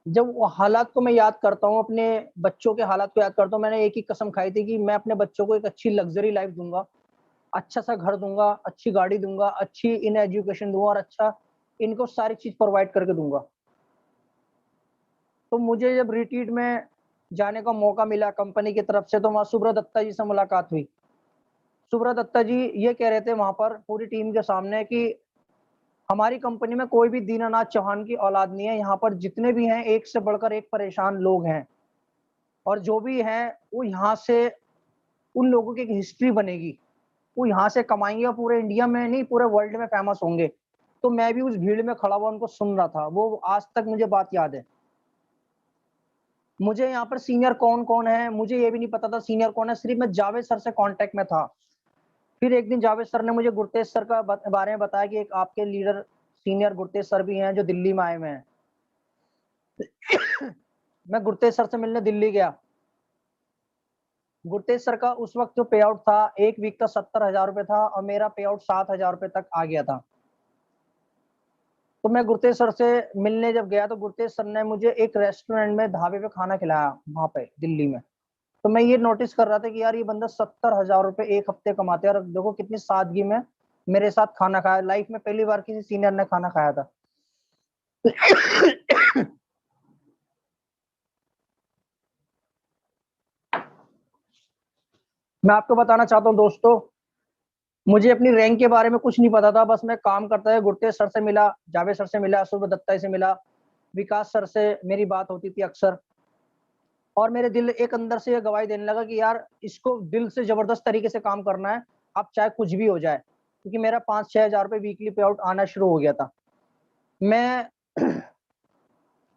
जब वो हालात को मैं याद करता हूँ, अपने बच्चों के हालात को याद करता हूँ, मैंने एक ही कसम खाई थी कि मैं अपने बच्चों को एक अच्छी लग्जरी लाइफ दूंगा, अच्छा सा घर दूंगा, अच्छी गाड़ी दूंगा, अच्छी इन एजुकेशन दूंगा, और अच्छा इनको सारी चीज प्रोवाइड करके दूंगा। तो मुझे जब रिट्रीट में जाने का मौका मिला कंपनी की तरफ से, तो वहां सुब्रत दत्ता जी से मुलाकात हुई। सुब्रत दत्ता जी ये कह रहे थे वहां पर पूरी टीम के सामने कि हमारी कंपनी में कोई भी दीनानाथ चौहान की औलाद नहीं है, यहाँ पर जितने भी हैं एक से बढ़कर एक परेशान लोग हैं, और जो भी हैं वो यहाँ से, उन लोगों की एक हिस्ट्री बनेगी, वो यहाँ से कमाएंगे और पूरे इंडिया में नहीं पूरे वर्ल्ड में फेमस होंगे। तो मैं भी उस भीड़ में खड़ा हुआ उनको सुन रहा था, वो आज तक मुझे बात याद है। मुझे यहाँ पर सीनियर कौन कौन है मुझे ये भी नहीं पता था, सीनियर कौन है, सिर्फ मैं जावेद सर से कांटेक्ट में था। फिर एक दिन जावेद सर ने मुझे गुरतेज सर का बारे में बताया कि एक आपके लीडर सीनियर गुरतेज सर भी हैं जो दिल्ली में आए हुए हैं। मैं गुरतेज सर से मिलने दिल्ली गया। गुरतेज सर का उस वक्त जो पे आउट था एक वीक का 70,000 रुपये था, और मेरा पे आउट 7,000 रुपये तक आ गया था। तो मैं गुरतेज सर से मिलने जब गया, तो गुरतेज सर ने मुझे एक रेस्टोरेंट में, ढाबे पे खाना खिलाया वहां पे दिल्ली में। तो मैं ये नोटिस कर रहा था कि यार ये बंदा 70,000 रुपये एक हफ्ते कमाते हैं, और देखो कितनी सादगी में मेरे साथ खाना खाया। लाइफ में पहली बार किसी सीनियर ने खाना खाया था। मैं आपको बताना चाहता हूँ दोस्तों, मुझे अपनी रैंक के बारे में कुछ नहीं पता था, बस मैं काम करता है। गुरतेज सर से मिला, जावेद सर से मिला, सुब्रत दत्ता से मिला, विकास सर से मेरी बात होती थी अक्सर। और मेरे दिल एक अंदर से ये गवाही देने लगा कि यार इसको दिल से जबरदस्त तरीके से काम करना है, अब चाहे कुछ भी हो जाए, क्योंकि मेरा 5-6 हजार रुपये वीकली पे आउट आना शुरू हो गया था। मैं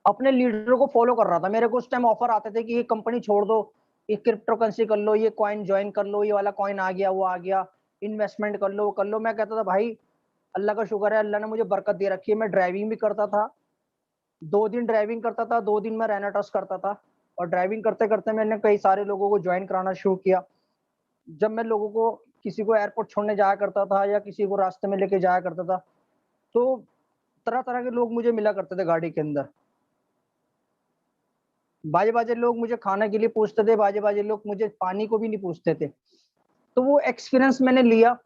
अपने लीडर को फॉलो कर रहा था। मेरे को उस टाइम ऑफर आते थे कि ये कंपनी छोड़ दो, ये क्रिप्टो करेंसी कर लो, ये कॉइन ज्वाइन कर लो, ये वाला कॉइन आ गया, वो आ गया, इन्वेस्टमेंट कर लो, वो कर लो। मैं कहता था भाई अल्लाह का शुक्र है, अल्लाह ने मुझे बरकत दे रखी है। मैं ड्राइविंग भी करता था, 2 दिन ड्राइविंग करता था, 2 दिन में रेनाटस करता था। और ड्राइविंग करते करते मैंने कई सारे लोगों को ज्वाइन कराना शुरू किया। जब मैं लोगों को, किसी को एयरपोर्ट छोड़ने जाया करता था या किसी को रास्ते में लेके जाया करता था, तो तरह तरह के लोग मुझे मिला करते थे गाड़ी के अंदर। बाजे बाजे लोग मुझे खाने के लिए पूछते थे, बाजे बाजे लोग मुझे पानी को भी नहीं पूछते थे। तो वो एक्सपीरियंस मैंने लिया,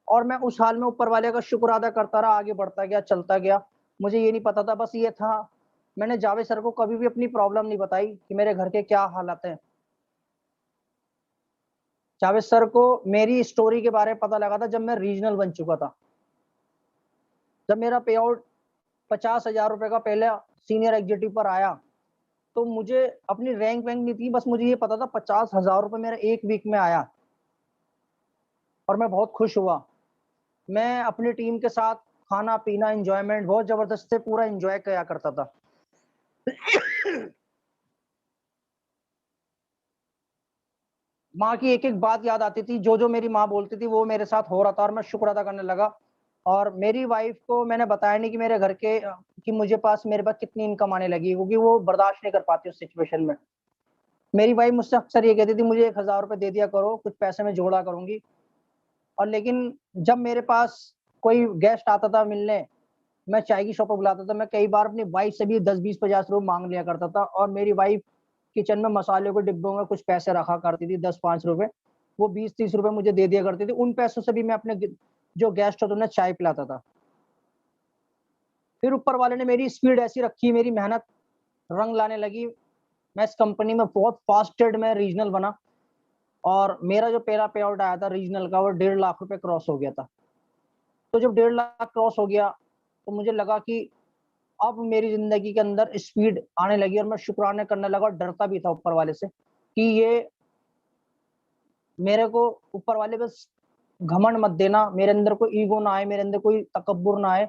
और मैं उस हाल में ऊपर वाले का शुक्र अदा करता रहा, आगे बढ़ता गया, चलता गया। मुझे ये नहीं पता था, बस ये था, मैंने जावेद सर को कभी भी अपनी प्रॉब्लम नहीं बताई कि मेरे घर के क्या हालात हैं। जावेद सर को मेरी स्टोरी के बारे में पता लगा था जब मैं रीजनल बन चुका था। जब मेरा पे आउट 50,000 रुपए का पहले सीनियर एग्जीक्यूटिव पर आया, तो मुझे अपनी रैंक वैंक नहीं थी, बस मुझे ये पता था 50,000 रुपए मेरा एक वीक में आया, और मैं बहुत खुश हुआ। मैं अपनी टीम के साथ खाना पीना एंजॉयमेंट बहुत जबरदस्त से पूरा एंजॉय किया करता था। माँ की एक-एक बात याद आती थी, जो-जो मेरी माँ बोलती थी वो मेरे साथ हो रहा था और मैं शुक्र अदा करने लगा। और मेरी वाइफ़ को मैंने बताया नहीं कि मेरे घर के कि मेरे पास कितनी इनकम आने लगी, क्योंकि वो बर्दाश्त नहीं कर पाती उस सिचुएशन में। मेरी वाइफ़ मुझसे अक्सर ये कहती थी, मुझे ₹1000 दे दिया करो, कुछ पैसे मैं जोड़ा करूँगी। और लेकिन जब मेरे पास कोई गेस्ट आता था मिलने, मैं चाय की शॉप पे बुलाता था, मैं कई बार अपनी वाइफ़ से भी 10, 20, ₹50 माँग लिया करता था और मेरी वाइफ़ किचन में मसाले के डिब्बों में कुछ पैसे रखा करती थी, 10, ₹5, वो ₹20-30 मुझे दे दिया करती थी। उन पैसों से भी मैं अपने जो गेस्ट होते उन्हें चाय पिलाता था। फिर ऊपर वाले ने मेरी स्पीड ऐसी रखी, मेरी मेहनत रंग लाने लगी। मैं इस कंपनी में बहुत फास्टेड में रीजनल बना और मेरा जो पहला पे आउट आया था रीजनल का, वो 1.5 लाख क्रॉस हो गया था। तो जब 1.5 लाख क्रॉस हो गया, तो मुझे लगा कि अब मेरी ज़िंदगी के अंदर स्पीड आने लगी और मैं शुक्राने करने लगा और डरता भी था ऊपर वाले से कि ये मेरे को ऊपर वाले बस घमंड मत देना, मेरे अंदर कोई ईगो ना आए, मेरे अंदर कोई तकब्बुर ना आए,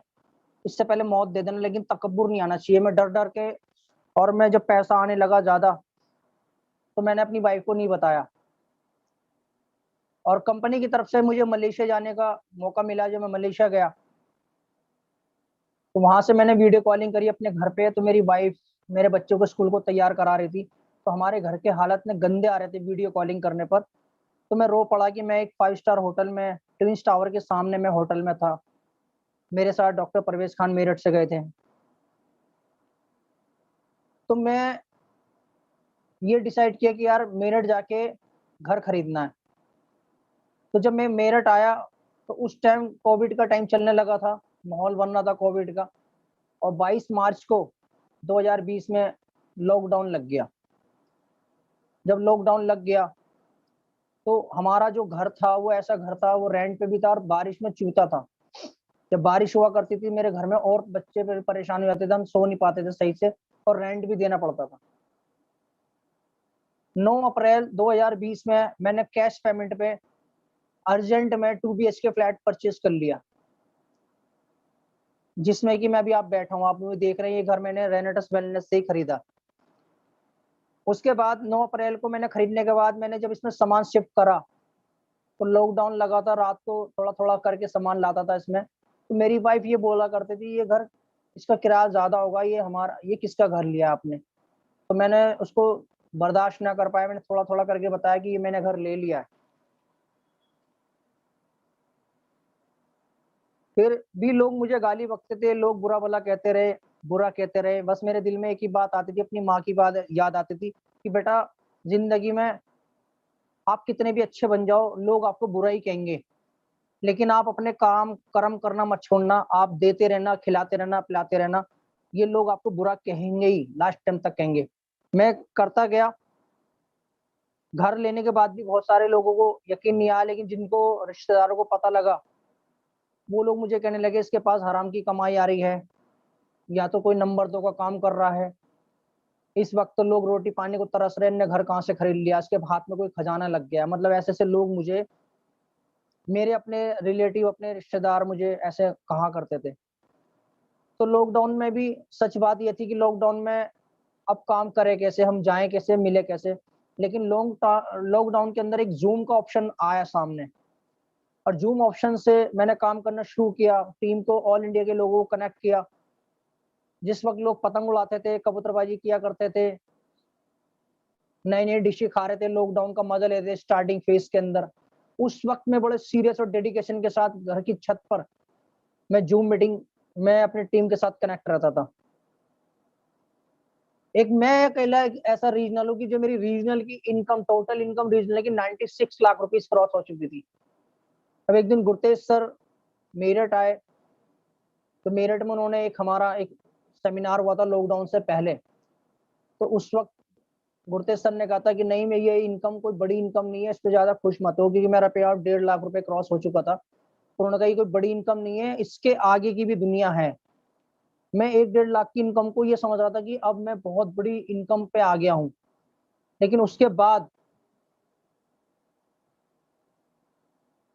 इससे पहले मौत दे देना, लेकिन तकब्बुर नहीं आना चाहिए। मैं डर-डर के और मैं जब पैसा आने लगा ज़्यादा, तो मैंने अपनी वाइफ़ को नहीं बताया और कंपनी की तरफ से मुझे मलेशिया जाने का मौका मिला। जब मैं मलेशिया गया, तो वहाँ से मैंने वीडियो कॉलिंग करी अपने घर पे, तो मेरी वाइफ़ मेरे बच्चों को स्कूल को तैयार करा रही थी। तो हमारे घर के हालत में गंदे आ रहे थे वीडियो कॉलिंग करने पर। तो मैं रो पड़ा कि मैं एक 5 स्टार होटल में ट्विन्स टावर के सामने मैं होटल में था। मेरे साथ डॉक्टर परवेज़ खान मेरठ से गए थे। तो मैं ये डिसाइड किया कि यार मेरठ जाके घर खरीदना है। तो जब मैं मेरठ आया, तो उस टाइम कोविड का टाइम चलने लगा था, माहौल बन रहा था कोविड का और 22 मार्च को 2020 में लॉकडाउन लग गया। जब लॉकडाउन लग गया, तो हमारा जो घर था वो ऐसा घर था, वो रेंट पे भी था और बारिश में चूता था। जब बारिश हुआ करती थी मेरे घर में और बच्चे परेशान हो जाते थे, हम सो नहीं पाते थे सही से और रेंट भी देना पड़ता था। 9 अप्रैल 2020 में मैंने कैश पेमेंट पे अर्जेंट में 2 बीएचके फ्लैट परचेज़ कर लिया, जिसमें कि मैं अभी आप बैठा हूँ, आप मुझे देख रहे हैं, ये घर मैंने रेनेटस वेलनेस से ही खरीदा। उसके बाद 9 अप्रैल को मैंने खरीदने के बाद मैंने जब इसमें सामान शिफ्ट करा, तो लॉकडाउन लगा था, रात को थोड़ा-थोड़ा करके सामान लाता था इसमें। तो मेरी वाइफ़ ये बोला करती थी, "ये घर इसका किराया ज़्यादा होगा, ये किसका घर लिया आपने?" तो मैंने उसको बर्दाश्त ना कर पाया, मैंने थोड़ा-थोड़ा करके बताया कि ये मैंने घर ले लिया है। फिर भी लोग मुझे गाली बकते थे, लोग बुरा-भला कहते रहे, बुरा कहते रहे। बस मेरे दिल में एक ही बात आती थी, अपनी माँ की बात याद आती थी कि बेटा, ज़िंदगी में आप कितने भी अच्छे बन जाओ, लोग आपको बुरा ही कहेंगे। लेकिन आप अपने काम कर्म करना मत छोड़ना, आप देते रहना, खिलाते रहना, पिलाते रहना। ये लोग आपको बुरा कहेंगे ही, लास्ट टाइम तक कहेंगे। मैं करता गया, घर लेने के बाद भी बहुत सारे लोगों को यकीन नहीं आया, लेकिन जिनको रिश्तेदारों को पता लगा, वो लोग मुझे कहने लगे इसके पास हराम की कमाई आ रही है, या तो कोई नंबर 2 का काम कर रहा है। इस वक़्त तो लोग रोटी पानी को तरस रहे हैं, इनने घर कहाँ से खरीद लिया, इसके हाथ में कोई खजाना लग गया। मतलब ऐसे-ऐसे लोग मुझे मेरे अपने रिलेटिव, अपने रिश्तेदार मुझे ऐसे कहा करते थे। तो लॉकडाउन में भी सच बात ये थी कि लॉकडाउन में अब काम करें कैसे, हम जाएँ कैसे, मिलें कैसे? लेकिन लॉकडाउन के अंदर एक ज़ूम का ऑप्शन आया सामने और ज़ूम ऑप्शन से मैंने काम करना शुरू किया, टीम को ऑल इंडिया के लोगों को कनेक्ट किया। जिस वक़्त लोग पतंग उड़ाते थे, कबूतरबाजी किया करते थे, नई-नई डिशें खा रहे थे, लॉकडाउन का मज़ा ले रहे थे स्टार्टिंग फेज़ के अंदर। उस वक़्त मैं बड़े सीरियस और डेडिकेशन के साथ घर की छत पर मैं ज़ूम मीटिंग में अपनी टीम के साथ कनेक्ट रहता था। एक मैं अकेला एक ऐसा रीजनल हूँ कि जो मेरी रीजनल की इनकम, टोटल इनकम रीजनल की 96 लाख रुपीज़ क्रॉस हो चुकी थी। अब एक दिन गुरतेज सर मेरठ आए, तो मेरठ में उन्होंने हमारा एक सेमिनार हुआ था लॉकडाउन से पहले। तो उस वक़्त गुरतेज सर ने कहा था कि नहीं, मैं ये इनकम कोई बड़ी इनकम नहीं है, इस पे ज़्यादा खुश मत हो, क्योंकि मेरा पे आउट 1.5 लाख रुपए क्रॉस हो चुका था। तो उन्होंने कहा ये कोई बड़ी इनकम नहीं है, इसके आगे की भी दुनिया है। मैं 1 डेढ़ लाख की इनकम को ये समझ रहा था कि अब मैं बहुत बड़ी इनकम पे आ गया हूँ। लेकिन उसके बाद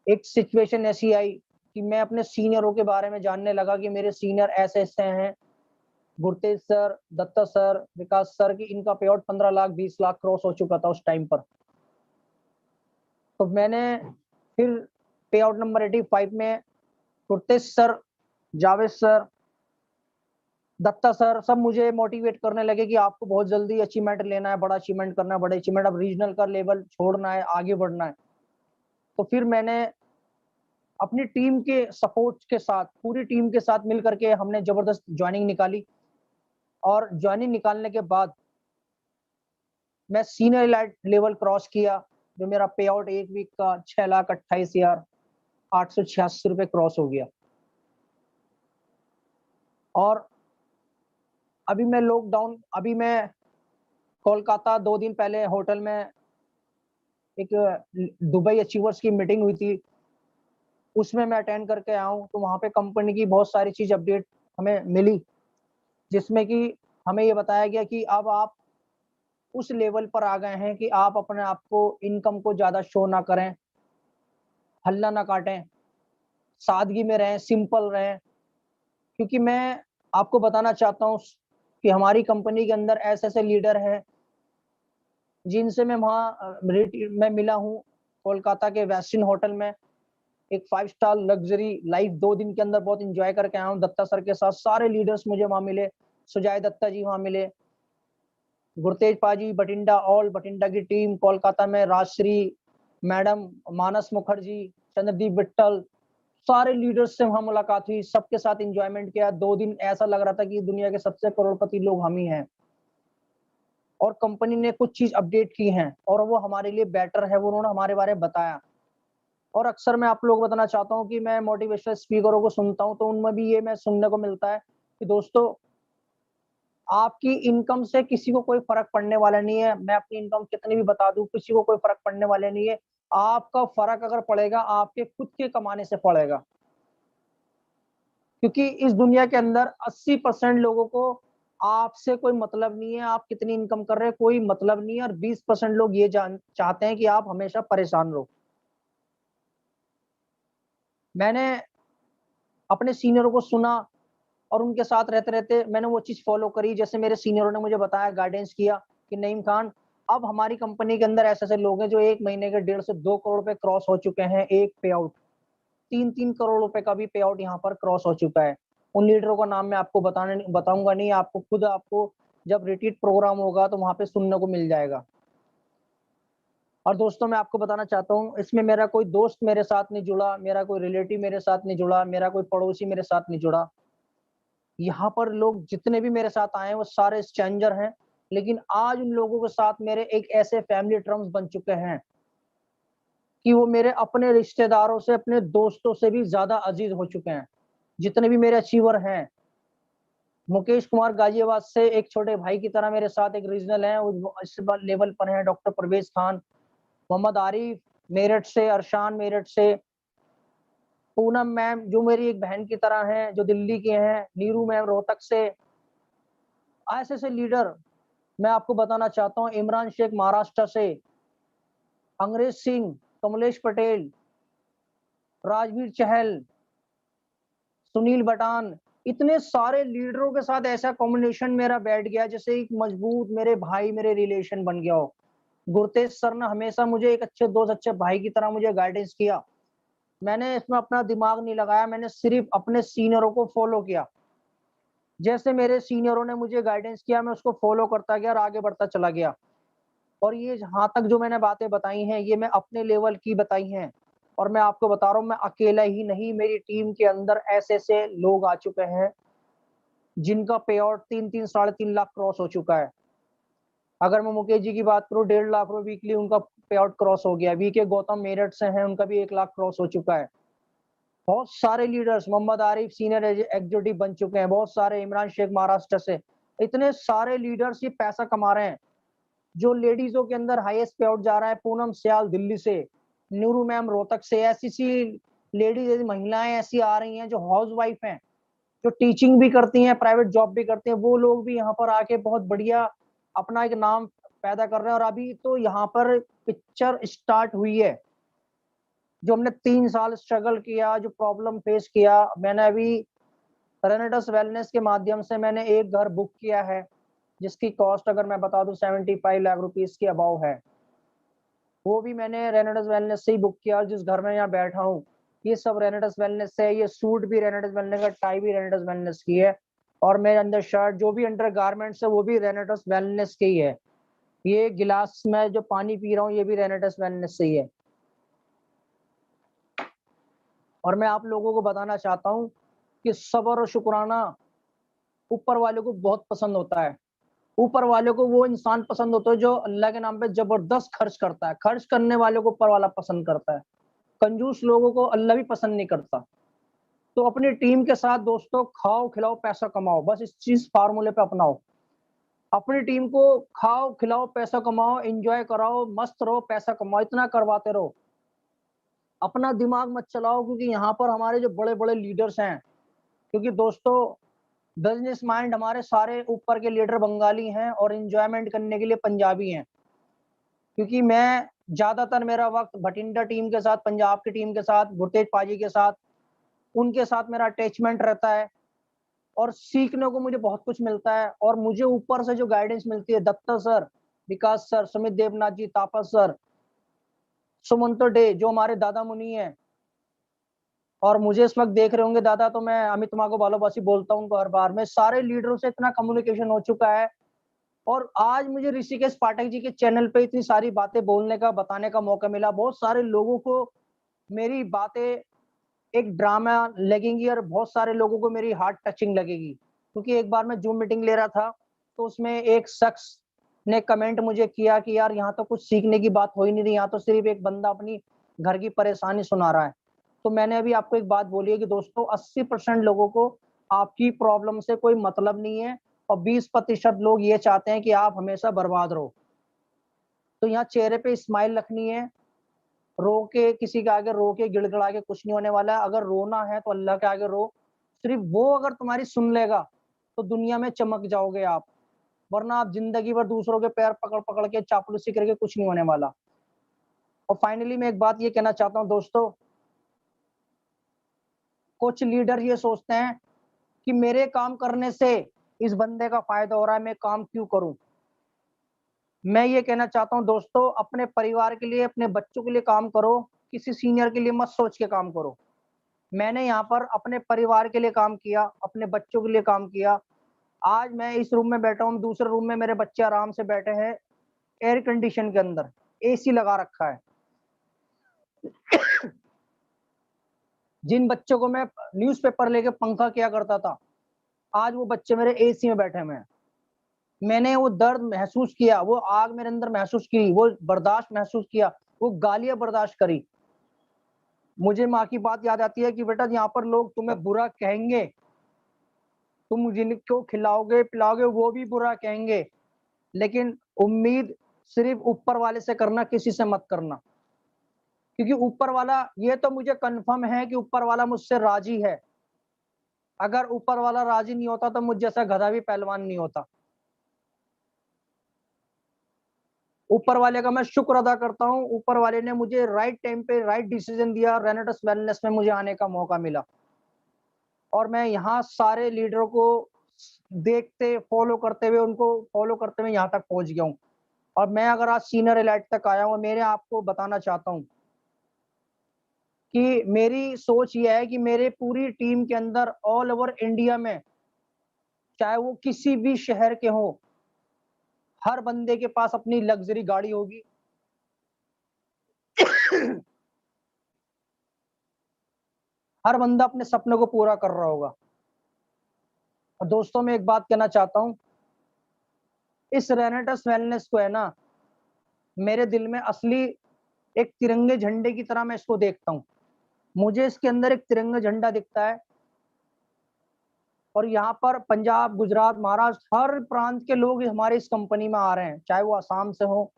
एक सिचुएशन ऐसी आई कि मैं अपने सीनियरों के बारे में जानने लगा कि मेरे सीनियर ऐसे ऐसे हैं, गुरतेज सर, दत्ता सर, विकास सर, की इनका पे आउट 15 लाख 20 लाख क्रॉस हो चुका था उस टाइम पर। तो मैंने फिर पे आउट नंबर 85 में Gurtej sir, Javed sir, Datta sir सब मुझे मोटिवेट करने लगे कि आपको बहुत जल्दी अचीवमेंट लेना है, बड़ा अचीवमेंट करना है, बड़े अचीवमेंट, अब रीजनल का लेवल छोड़ना है, आगे बढ़ना है। तो फिर मैंने अपनी टीम के सपोर्ट के साथ, पूरी टीम के साथ मिल करके हमने जबरदस्त ज्वाइनिंग निकाली। और ज्वाइनिंग निकालने के बाद मैं सीनियर एलाइट लेवल क्रॉस किया, जो मेरा पे आउट एक वीक का 6,28,886 रुपए क्रॉस हो गया। और अभी मैं कोलकाता 2 दिन पहले होटल में एक दुबई अचीवर्स की मीटिंग हुई थी, उसमें मैं अटेंड करके आया हूँ। तो वहाँ पे कंपनी की बहुत सारी चीज अपडेट हमें मिली, जिसमें कि हमें ये बताया गया कि अब आप उस लेवल पर आ गए हैं कि आप अपने आप को, इनकम को ज्यादा शो ना करें, हल्ला ना काटें, सादगी में रहें, सिंपल रहें। क्योंकि मैं आपको बताना चाहता हूँ कि हमारी कंपनी के अंदर ऐसे ऐसे लीडर हैं जिनसे मैं मैं मिला हूँ कोलकाता के वेस्टिन होटल में, एक 5 स्टार लग्जरी लाइफ 2 दिन के अंदर बहुत इंजॉय करके आया हूँ दत्ता सर के साथ। सारे लीडर्स मुझे वहां मिले, सुजय दत्ता जी वहां मिले, गुरतेज पाजी, बठिंडा, ऑल बठिंडा की टीम कोलकाता में, राजश्री मैडम, मानस मुखर्जी, चंद्रदीप बिट्टल, सारे लीडर्स से वहां मुलाकात हुई, सबके साथ एंजॉयमेंट किया। 2 दिन ऐसा लग रहा था कि दुनिया के सबसे करोड़पति लोग हम ही हैं। और कंपनी ने कुछ चीज अपडेट की हैं और वो हमारे लिए बेटर है, वो उन्होंने हमारे बारे में बताया। और अक्सर मैं आप लोग बताना चाहता हूँ कि मैं मोटिवेशनल स्पीकरों को सुनता हूँ, तो उनमें भी ये मैं सुनने को मिलता है कि दोस्तों, आपकी इनकम से किसी को कोई फर्क पड़ने वाला नहीं है। मैं अपनी इनकम कितनी भी बता दूं, किसी को कोई फर्क पड़ने वाले नहीं है। आपका फर्क अगर पड़ेगा, आपके खुद के कमाने से पड़ेगा। क्योंकि इस दुनिया के अंदर 80% लोगों को आपसे कोई मतलब नहीं है, आप कितनी इनकम कर रहे हैं कोई मतलब नहीं है। और 20% लोग ये चाहते हैं कि आप हमेशा परेशान रहो। मैंने अपने सीनियरों को सुना और उनके साथ रहते रहते मैंने वो चीज फॉलो करी, जैसे मेरे सीनियरों ने मुझे बताया, गाइडेंस किया कि नईम खान, अब हमारी कंपनी के अंदर ऐसे ऐसे लोग हैं जो 1 महीने के 1.5 से 2 करोड़ रुपए क्रॉस हो चुके हैं। एक पे आउट 3-3 करोड़ रुपए का भी पे आउट यहाँ पर क्रॉस हो चुका है। उन लीडरों का नाम मैं आपको बताऊंगा नहीं, आपको खुद, आपको जब रिट्रीट प्रोग्राम होगा तो वहां पे सुनने को मिल जाएगा। और दोस्तों, मैं आपको बताना चाहता हूँ, इसमें मेरा कोई दोस्त मेरे साथ नहीं जुड़ा, मेरा कोई रिलेटिव मेरे साथ नहीं जुड़ा, मेरा कोई पड़ोसी मेरे साथ नहीं जुड़ा। यहाँ पर लोग जितने भी मेरे साथ आए हैं वो सारे स्ट्रेंजर हैं, लेकिन आज उन लोगों के साथ मेरे एक ऐसे फैमिली टर्म्स बन चुके हैं कि वो मेरे अपने रिश्तेदारों से, अपने दोस्तों से भी ज्यादा अजीज हो चुके हैं। जितने भी मेरे अचीवर हैं, मुकेश कुमार गाजियाबाद से एक छोटे भाई की तरह मेरे साथ एक रीजनल है, वो इस लेवल पर है। डॉक्टर परवेज खान, मोहम्मद आरिफ मेरठ से, अरशान मेरठ से, पूनम मैम जो मेरी एक बहन की तरह हैं, जो दिल्ली के हैं, नीरू मैम रोहतक से। ऐसे ऐसे लीडर मैं आपको बताना चाहता हूँ। इमरान शेख महाराष्ट्र से, अंग्रेज सिंह, कमलेश पटेल, राजवीर चहल, सुनील बटान, इतने सारे लीडरों के साथ ऐसा कॉम्बिनेशन मेरा बैठ गया जैसे एक मजबूत मेरे भाई, मेरे रिलेशन बन गया हो। गुरतेज सर ने हमेशा मुझे एक अच्छे दोस्त, अच्छे भाई की तरह मुझे गाइडेंस किया। मैंने इसमें अपना दिमाग नहीं लगाया, मैंने सिर्फ अपने सीनियरों को फॉलो किया। जैसे मेरे सीनियरों ने मुझे गाइडेंस किया, मैं उसको फॉलो करता गया और आगे बढ़ता चला गया। और ये जहां तक जो मैंने बातें बताई हैं, ये मैं अपने लेवल की बताई हैं। और मैं आपको बता रहा हूँ, मैं अकेला ही नहीं, मेरी टीम के अंदर ऐसे ऐसे लोग आ चुके हैं जिनका पे आउट 3-3 साढ़े 3 लाख क्रॉस हो चुका है। अगर मैं मुकेश जी की बात करूँ, 1.5 लाख रुपए वीकली उनका पे आउट क्रॉस हो गया। वीके गौतम मेरठ से हैं, उनका भी 1 लाख क्रॉस हो चुका है। बहुत सारे leaders, Mohammad Arif senior executive बन चुके हैं, बहुत सारे, इमरान शेख महाराष्ट्र से, इतने सारे लीडर्स ये पैसा कमा रहे हैं। जो लेडीजों के अंदर हाईएस्ट पे आउट जा रहा है, पूनम सियाल दिल्ली से, नीरू मैम रोहतक से, ऐसी सी लेडीज, महिलाएं ऐसी आ रही हैं जो हाउस वाइफ हैं, जो टीचिंग भी करती हैं, प्राइवेट जॉब भी करती हैं, वो लोग भी यहाँ पर आके बहुत बढ़िया अपना एक नाम पैदा कर रहे हैं। और अभी तो यहाँ पर पिक्चर स्टार्ट हुई है। जो हमने 3 साल स्ट्रगल किया, जो प्रॉब्लम फेस किया, मैंने अभी रेनेडस वेलनेस के माध्यम से मैंने एक घर बुक किया है, जिसकी कॉस्ट अगर मैं बता दूं 75 लाख रुपीस के अबाव है। वो भी मैंने रेनेडस वेलनेस से ही बुक किया। और जिस घर में यहाँ बैठा हूँ, ये सब रेनेडस वेलनेस से है। ये सूट भी रेनेडस वेलनेस का, टाई भी रेनेडस वेलनेस की है, और मेरे अंदर शर्ट जो भी अंडर गारमेंट्स है वो भी रेनेडस वेलनेस की ही है। ये गिलास में जो पानी पी रहा हूँ ये भी रेनेडस वेलनेस से ही है। और मैं आप लोगों को बताना चाहता हूँ कि सब्र और शुक्राना ऊपर वाले को बहुत पसंद होता है। ऊपर वाले को वो इंसान पसंद होता है जो अल्लाह के नाम पे जबरदस्त खर्च करता है। खर्च करने वाले को ऊपर वाला पसंद करता है। कंजूस लोगों को अल्लाह भी पसंद नहीं करता। तो अपनी टीम के साथ दोस्तों खाओ खिलाओ पैसा कमाओ, बस इस चीज फार्मूले पे अपनाओ। अपनी टीम को खाओ खिलाओ पैसा कमाओ, एंजॉय कराओ, मस्त रहो, पैसा कमाओ, इतना करवाते रहो। अपना दिमाग मत चलाओ, क्योंकि यहाँ पर हमारे जो बड़े बड़े लीडर्स हैं, क्योंकि दोस्तों बिजनेस माइंड हमारे सारे ऊपर के लीडर बंगाली हैं और एंजॉयमेंट करने के लिए पंजाबी हैं। क्योंकि मैं ज्यादातर मेरा वक्त भटिंडा टीम के साथ, पंजाब की टीम के साथ, गुरतेज पाजी के साथ, उनके साथ मेरा अटैचमेंट रहता है। और सीखने को मुझे बहुत कुछ मिलता है। और मुझे ऊपर से जो गाइडेंस मिलती है, दत्ता सर, विकास सर, सुमित देवनाथ जी, तापस सर, सुमंत डे जो हमारे दादा मुनि हैं, और मुझे इस वक्त देख रहे होंगे दादा, तो मैं अमित माँ को बालोबासी बोलता हूँ उनको हर बार। मैं सारे लीडरों से इतना कम्युनिकेशन हो चुका है। और आज मुझे ऋषिकेश पाठक जी के चैनल पे इतनी सारी बातें बोलने का, बताने का मौका मिला। बहुत सारे लोगों को मेरी बातें एक ड्रामा लगेंगी और बहुत सारे लोगों को मेरी हार्ट टचिंग लगेगी। क्योंकि एक बार मैं जूम मीटिंग ले रहा था, तो उसमें एक शख्स ने कमेंट मुझे किया कि यार यहाँ तो कुछ सीखने की बात हो ही नहीं रही, यहाँ तो सिर्फ एक बंदा अपनी घर की परेशानी सुना रहा है। तो मैंने अभी आपको एक बात बोली है कि दोस्तों 80% लोगों को आपकी प्रॉब्लम से कोई मतलब नहीं है, और 20% लोग ये चाहते हैं कि आप हमेशा बर्बाद रहो। तो यहाँ चेहरे पे स्माइल रखनी है। रो के किसी के आगे रो के गिड़गिड़ा के कुछ नहीं होने वाला है। अगर रोना है तो अल्लाह के आगे रो। सिर्फ वो अगर तुम्हारी सुन लेगा तो दुनिया में चमक जाओगे आप, वरना आप जिंदगी भर दूसरों के पैर पकड़ पकड़ के चापलूसी करके कुछ नहीं होने वाला। और फाइनली मैं एक बात ये कहना चाहता हूँ दोस्तों, कुछ लीडर ये सोचते हैं कि मेरे काम करने से इस बंदे का फायदा हो रहा है, मैं काम क्यों करूं। मैं ये कहना चाहता हूं दोस्तों, अपने परिवार के लिए, अपने बच्चों के लिए काम करो, किसी सीनियर के लिए मत सोच के काम करो। मैंने यहाँ पर अपने परिवार के लिए काम किया, अपने बच्चों के लिए काम किया। आज मैं इस रूम में बैठा हूँ, दूसरे रूम में मेरे बच्चे आराम से बैठे हैं एयर कंडीशन के अंदर, एसी लगा रखा है। जिन बच्चों को मैं न्यूज़पेपर लेके पंखा किया करता था, आज वो बच्चे मेरे एसी में बैठे हुए हैं। मैंने वो दर्द महसूस किया, वो आग मेरे अंदर महसूस की, वो बर्दाश्त महसूस किया, वो गालियां बर्दाश्त करी। मुझे माँ की बात याद आती है कि बेटा यहाँ पर लोग तुम्हें बुरा कहेंगे, तुम जिनको खिलाओगे पिलाओगे वो भी बुरा कहेंगे, लेकिन उम्मीद सिर्फ ऊपर वाले से करना, किसी से मत करना। क्योंकि ऊपर वाला, ये तो मुझे कंफर्म है कि ऊपर वाला मुझसे राजी है। अगर ऊपर वाला राजी नहीं होता तो मुझ जैसा गधा भी पहलवान नहीं होता। ऊपर वाले का मैं शुक्र अदा करता हूँ, ऊपर वाले ने मुझे राइट टाइम पे राइट डिसीजन दिया, रेनेडस वेलनेस में मुझे आने का मौका मिला। और मैं यहाँ सारे लीडरों को देखते फॉलो करते हुए, उनको फॉलो करते हुए यहाँ तक पहुंच गया हूँ। और मैं अगर आज सीनियर एलाइट तक आया हूँ, मेरे आपको बताना चाहता हूँ कि मेरी सोच ये है कि मेरे पूरी टीम के अंदर ऑल ओवर इंडिया में, चाहे वो किसी भी शहर के हो, हर बंदे के पास अपनी लग्जरी गाड़ी होगी। हर बंदा अपने सपने को पूरा कर रहा होगा। और दोस्तों मैं एक बात कहना चाहता हूँ, इस रेनेटस वेलनेस को है ना, मेरे दिल में असली एक तिरंगे झंडे की तरह मैं इसको देखता हूँ। मुझे इसके अंदर एक तिरंगा झंडा दिखता है। और यहाँ पर पंजाब, गुजरात, महाराष्ट्र, हर प्रांत के लोग हमारे इस कंपनी में आ रहे हैं, चाहे वो आसाम से हो,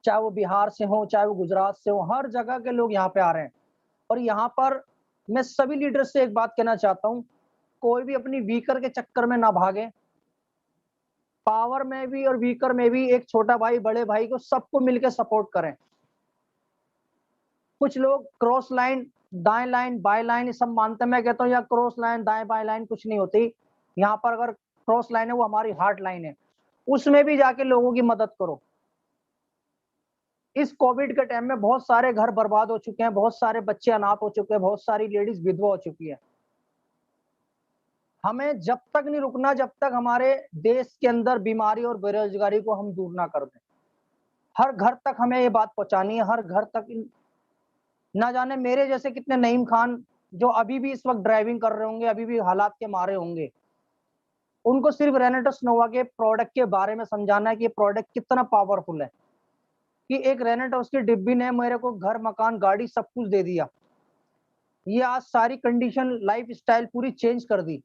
चाहे वो बिहार से हो, चाहे वो गुजरात से हो, हर जगह के लोग यहाँ पे आ रहे हैं। और यहाँ पर मैं सभी लीडर से एक बात कहना चाहता हूँ, कोई भी अपनी वीकर के चक्कर में ना भागे। पावर में भी और वीकर में भी एक छोटा भाई बड़े भाई को सबको मिलकर सपोर्ट करें। कुछ लोग क्रॉस लाइन, दाएं लाइन, बाएं लाइन ये सब मानते हैं। मैं कहता हूँ यार क्रॉस लाइन, दाएं बाएं लाइन कुछ नहीं होती। यहाँ पर अगर क्रॉस लाइन है वो हमारी हार्ट लाइन है, उसमें भी जाके लोगों की मदद करो। इस कोविड के टाइम में बहुत सारे घर बर्बाद हो चुके हैं, बहुत सारे बच्चे अनाथ हो चुके हैं, बहुत सारी लेडीज विधवा हो चुकी है। हमें जब तक नहीं रुकना जब तक हमारे देश के अंदर बीमारी और बेरोजगारी को हम दूर ना कर दें। हर घर तक हमें ये बात पहुंचानी है, हर घर तक। ना जाने मेरे जैसे कितने नईम खान जो अभी भी इस वक्त ड्राइविंग कर रहे होंगे, अभी भी हालात के मारे होंगे, उनको सिर्फ रेनेटस नोवा के प्रोडक्ट के बारे में समझाना है कि ये प्रोडक्ट कितना पावरफुल है, कि एक रेनेटस की डिब्बी ने मेरे को घर, मकान, गाड़ी सब कुछ दे दिया। ये आज सारी कंडीशन, लाइफ स्टाइल पूरी चेंज कर दी।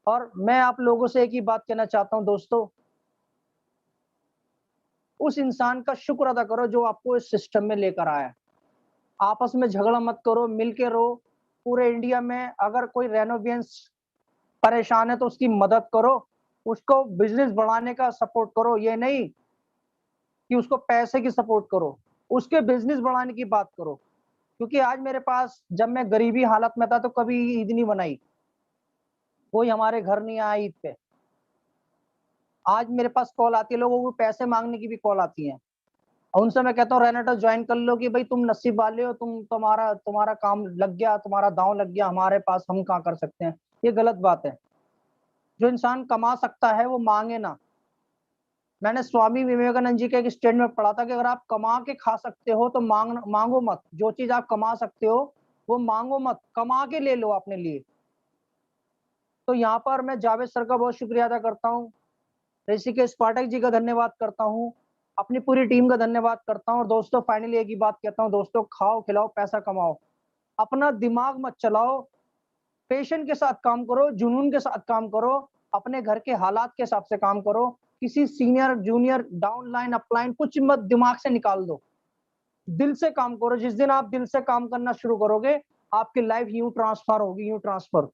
और मैं आप लोगों से एक ही बात कहना चाहता हूं दोस्तों, उस इंसान का शुक्र अदा करो जो आपको इस सिस्टम में लेकर आया। आपस में झगड़ा मत करो, मिलके रहो। पूरे इंडिया में अगर कोई रेनोवियंस परेशान है तो उसकी मदद करो, उसको बिजनेस बढ़ाने का सपोर्ट करो। ये नहीं कि उसको पैसे की सपोर्ट करो, उसके बिजनेस बढ़ाने की बात करो। क्योंकि आज मेरे पास, जब मैं गरीबी हालत में था तो कभी ईद नहीं बनाई, कोई हमारे घर नहीं आया ईद पे। आज मेरे पास कॉल आती है, लोगों को पैसे मांगने की भी कॉल आती है, और उनसे मैं कहता हूँ रेनेटस ज्वाइन कर लो कि भाई तुम नसीब वाले हो, तुम्हारा काम लग गया, तुम्हारा दांव लग गया, हमारे पास हम कहाँ कर सकते हैं। ये गलत बात है। जो इंसान कमा सकता है वो मांगे ना। मैंने स्वामी विवेकानंद जी के एक स्टेटमेंट पढ़ा था कि अगर आप कमा के खा सकते हो तो मांगो मत। जो चीज आप कमा सकते हो वो मांगो मत, कमा के ले लो अपने लिए। तो यहाँ पर मैं जावेद सर का बहुत शुक्रिया अदा करता हूँ, ऋषिकेश पाठक जी का धन्यवाद करता हूँ, अपनी पूरी टीम का धन्यवाद करता हूँ। और दोस्तों फाइनली एक ही बात कहता हूँ, दोस्तों खाओ खिलाओ पैसा कमाओ, अपना दिमाग मत चलाओ, पेशेंट के साथ काम करो, जुनून के साथ काम करो, अपने घर के हालात के हिसाब से काम करो। किसी सीनियर जूनियर डाउनलाइन अपलाइन कुछ मत दिमाग से निकाल दो, दिल से काम करो। जिस दिन आप दिल से काम करना शुरू करोगे आपकी लाइफ यूं ट्रांसफर होगी, यूं ट्रांसफर,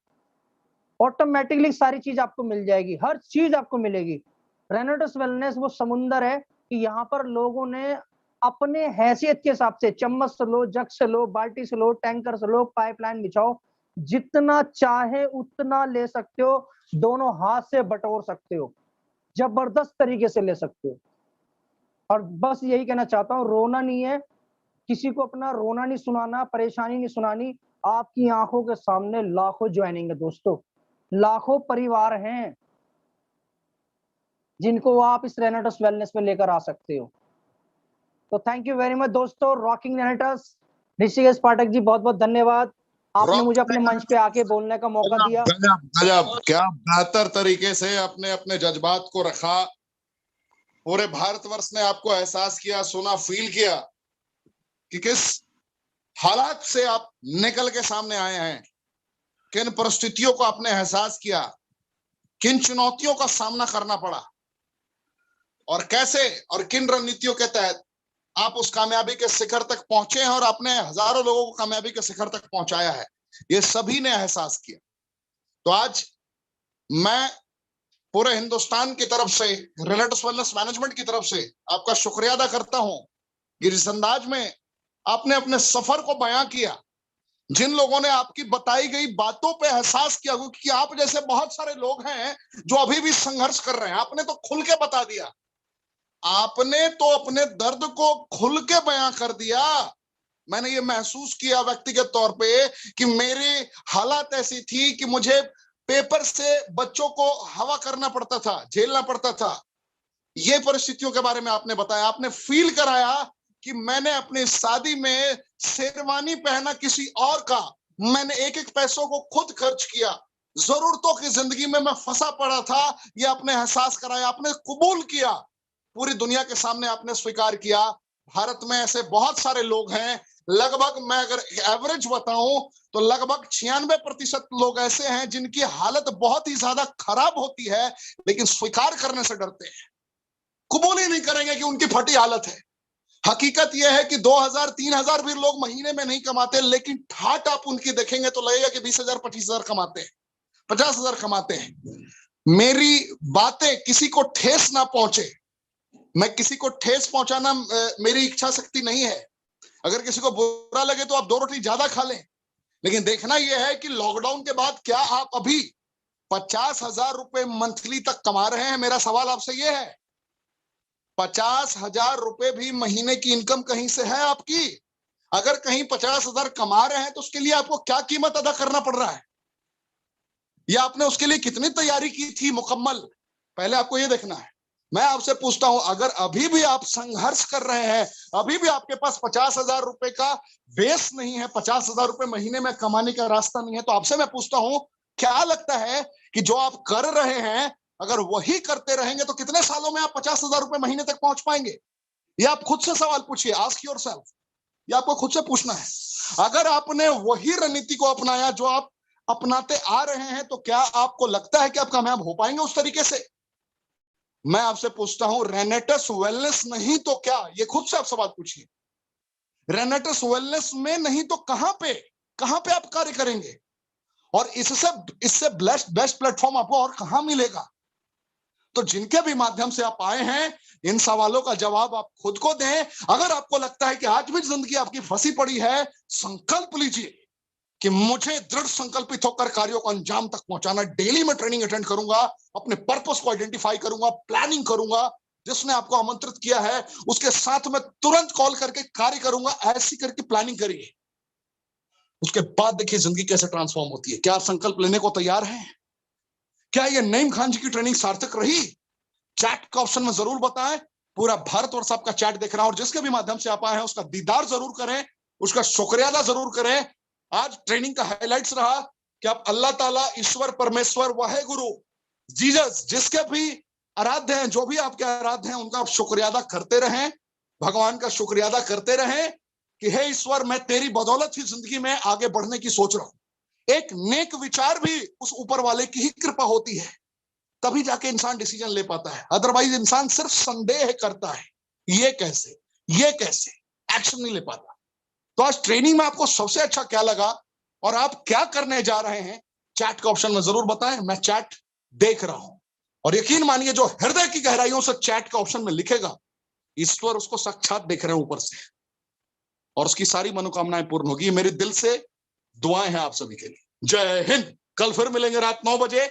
ऑटोमेटिकली सारी चीज आपको मिल जाएगी, हर चीज आपको मिलेगी। रेनेटस वेलनेस वो समुंदर है कि यहाँ पर लोगों ने अपने हैसियत के हिसाब से चम्मच से लो, जग से लो, बाल्टी से लो, टैंकर से लो, पाइपलाइन बिछाओ, जितना चाहे उतना ले सकते हो, दोनों हाथ से बटोर सकते हो, जबरदस्त तरीके से ले सकते हो। और बस यही कहना चाहता हूँ, रोना नहीं है, किसी को अपना रोना नहीं सुनाना, परेशानी नहीं सुनानी। आपकी आंखों के सामने लाखों ज्वाइनिंग है दोस्तों, लाखों परिवार हैं जिनको आप इस रेनेटस वेलनेस में लेकर आ सकते हो। तो थैंक यू वेरी मच दोस्तों, रॉकिंग रेनेटस। ऋषिकेश पाठक जी बहुत बहुत धन्यवाद, आपने मुझे अपने मंच पे आके बोलने का मौका दिया। गजब गजब, क्या बेहतर तरीके से अपने अपने जज्बात को रखा। पूरे भारतवर्ष ने आपको एहसास किया, सुना, फील किया कि किस हालात से आप निकल के सामने आए हैं, किन परिस्थितियों को आपने एहसास किया, किन चुनौतियों का सामना करना पड़ा, और कैसे और किन रणनीतियों के तहत आप उस कामयाबी के शिखर तक पहुंचे हैं और आपने हजारों लोगों को कामयाबी के शिखर तक पहुंचाया है। ये सभी ने एहसास किया। तो आज मैं पूरे हिंदुस्तान की तरफ से, रेनेटस वेलनेस मैनेजमेंट की तरफ से आपका शुक्रिया अदा करता हूं कि इस अंदाज में आपने अपने सफर को बयां किया। जिन लोगों ने आपकी बताई गई बातों पे एहसास किया, क्योंकि आप जैसे बहुत सारे लोग हैं जो अभी भी संघर्ष कर रहे हैं, आपने तो खुल के बता दिया, आपने तो अपने दर्द को खुल के बयां कर दिया। मैंने ये महसूस किया व्यक्तिगत तौर पे कि मेरी हालात ऐसी थी कि मुझे पेपर से बच्चों को हवा करना पड़ता था, झेलना पड़ता था। ये परिस्थितियों के बारे में आपने बताया, आपने फील कराया कि मैंने अपनी शादी में शेरवानी पहना किसी और का, मैंने एक एक पैसों को खुद खर्च किया, जरूरतों की जिंदगी में मैं फंसा पड़ा था। ये आपने एहसास कराया, आपने कबूल किया, पूरी दुनिया के सामने आपने स्वीकार किया। भारत में ऐसे बहुत सारे लोग हैं, लगभग मैं अगर एवरेज बताऊं तो लगभग 96% लोग ऐसे हैं जिनकी हालत बहुत ही ज्यादा खराब होती है, लेकिन स्वीकार करने से डरते हैं, कबूल ही नहीं करेंगे कि उनकी फटी हालत है। हकीकत यह है कि 2000-3000 भी लोग महीने में नहीं कमाते, लेकिन ठाट आप उनकी देखेंगे तो लगेगा कि 20,000 25,000 कमाते हैं, 50,000 कमाते हैं। मेरी बातें किसी को ठेस ना पहुंचे, मैं किसी को ठेस पहुंचाना मेरी इच्छा शक्ति नहीं है। अगर किसी को बुरा लगे तो आप 2 रोटी ज्यादा खा लें, लेकिन देखना यह है कि लॉकडाउन के बाद क्या आप अभी 50,000 रुपए मंथली तक कमा रहे हैं? मेरा सवाल आपसे यह है, 50,000 रुपए भी महीने की इनकम कहीं से है आपकी? अगर कहीं 50,000 कमा रहे हैं तो उसके लिए आपको क्या कीमत अदा करना पड़ रहा है, या आपने उसके लिए कितनी तैयारी की थी मुकम्मल? पहले आपको यह देखना है। मैं आपसे पूछता हूं, अगर अभी भी आप संघर्ष कर रहे हैं, अभी भी आपके पास 50,000 रुपए का बेस नहीं है, 50,000 रुपए महीने में कमाने का रास्ता नहीं है, तो आपसे मैं पूछता हूं, क्या लगता है कि जो आप कर रहे हैं, अगर वही करते रहेंगे तो कितने सालों में आप 50,000 रुपए महीने तक पहुंच पाएंगे? ये आप खुद से सवाल पूछिए, आस्क योरसेल्फ। ये आपको खुद से पूछना है। अगर आपने वही रणनीति को अपनाया जो आप अपनाते आ रहे हैं, तो क्या आपको लगता है कि आप कामयाब हो पाएंगे उस तरीके से? मैं आपसे पूछता हूं, रेनेटस वेलनेस नहीं तो क्या? ये खुद से आप सवाल पूछिए। रेनेटस वेलनेस में नहीं तो कहां पे आप कार्य करेंगे? और इससे बेस्ट प्लेटफॉर्म आपको और कहां मिलेगा? तो जिनके भी माध्यम से आप आए हैं, इन सवालों का जवाब आप खुद को दें। अगर आपको लगता है कि आज भी जिंदगी आपकी फंसी पड़ी है, संकल्प लीजिए कि मुझे दृढ़ संकल्पित होकर कार्यों को अंजाम तक पहुंचाना। डेली मैं ट्रेनिंग अटेंड करूंगा, अपने पर्पस को आइडेंटिफाई करूंगा, प्लानिंग करूंगा, जिसने आपको आमंत्रित किया है उसके साथ में तुरंत कॉल करके कार्य करूंगा। ऐसी करके प्लानिंग करिए, उसके बाद देखिए जिंदगी कैसे ट्रांसफॉर्म होती है। क्या आप संकल्प लेने को तैयार हैं? क्या ये नईम खान जी की ट्रेनिंग सार्थक रही? चैट का ऑप्शन में जरूर बताएं। पूरा भारतवर्ष आपका चैट देख रहा है, और जिसके भी माध्यम से आप आए हैं उसका दीदार जरूर करें, उसका शुक्रिया अदा जरूर करें। आज ट्रेनिंग का हाइलाइट्स रहा कि आप अल्लाह ताला, ईश्वर, परमेश्वर, वाहे गुरु, जीसस, जिसके भी आराध्य हैं, जो भी आपके आराध्य हैं, उनका आप शुक्रिया अदा करते रहें। भगवान का शुक्रिया अदा करते रहें कि हे ईश्वर, मैं तेरी बदौलत ही जिंदगी में आगे बढ़ने की सोच रहा हूं। एक नेक विचार भी उस ऊपर वाले की ही कृपा होती है, तभी जाके इंसान डिसीजन ले पाता है। अदरवाइज इंसान सिर्फ संदेह करता है, ये कैसे, एक्शन नहीं ले पाता। तो आज ट्रेनिंग में आपको सबसे अच्छा क्या लगा और आप क्या करने जा रहे हैं, चैट का ऑप्शन में जरूर बताएं। मैं चैट देख रहा हूं, और यकीन मानिए जो हृदय की गहराइयों से चैट का ऑप्शन में लिखेगा, ईश्वर उसको साक्षात देख रहे हैं ऊपर से, और उसकी सारी मनोकामनाएं पूर्ण होगी। मेरे दिल से दुआएं हैं आप सभी के लिए। जय हिंद। कल फिर मिलेंगे रात 9 बजे।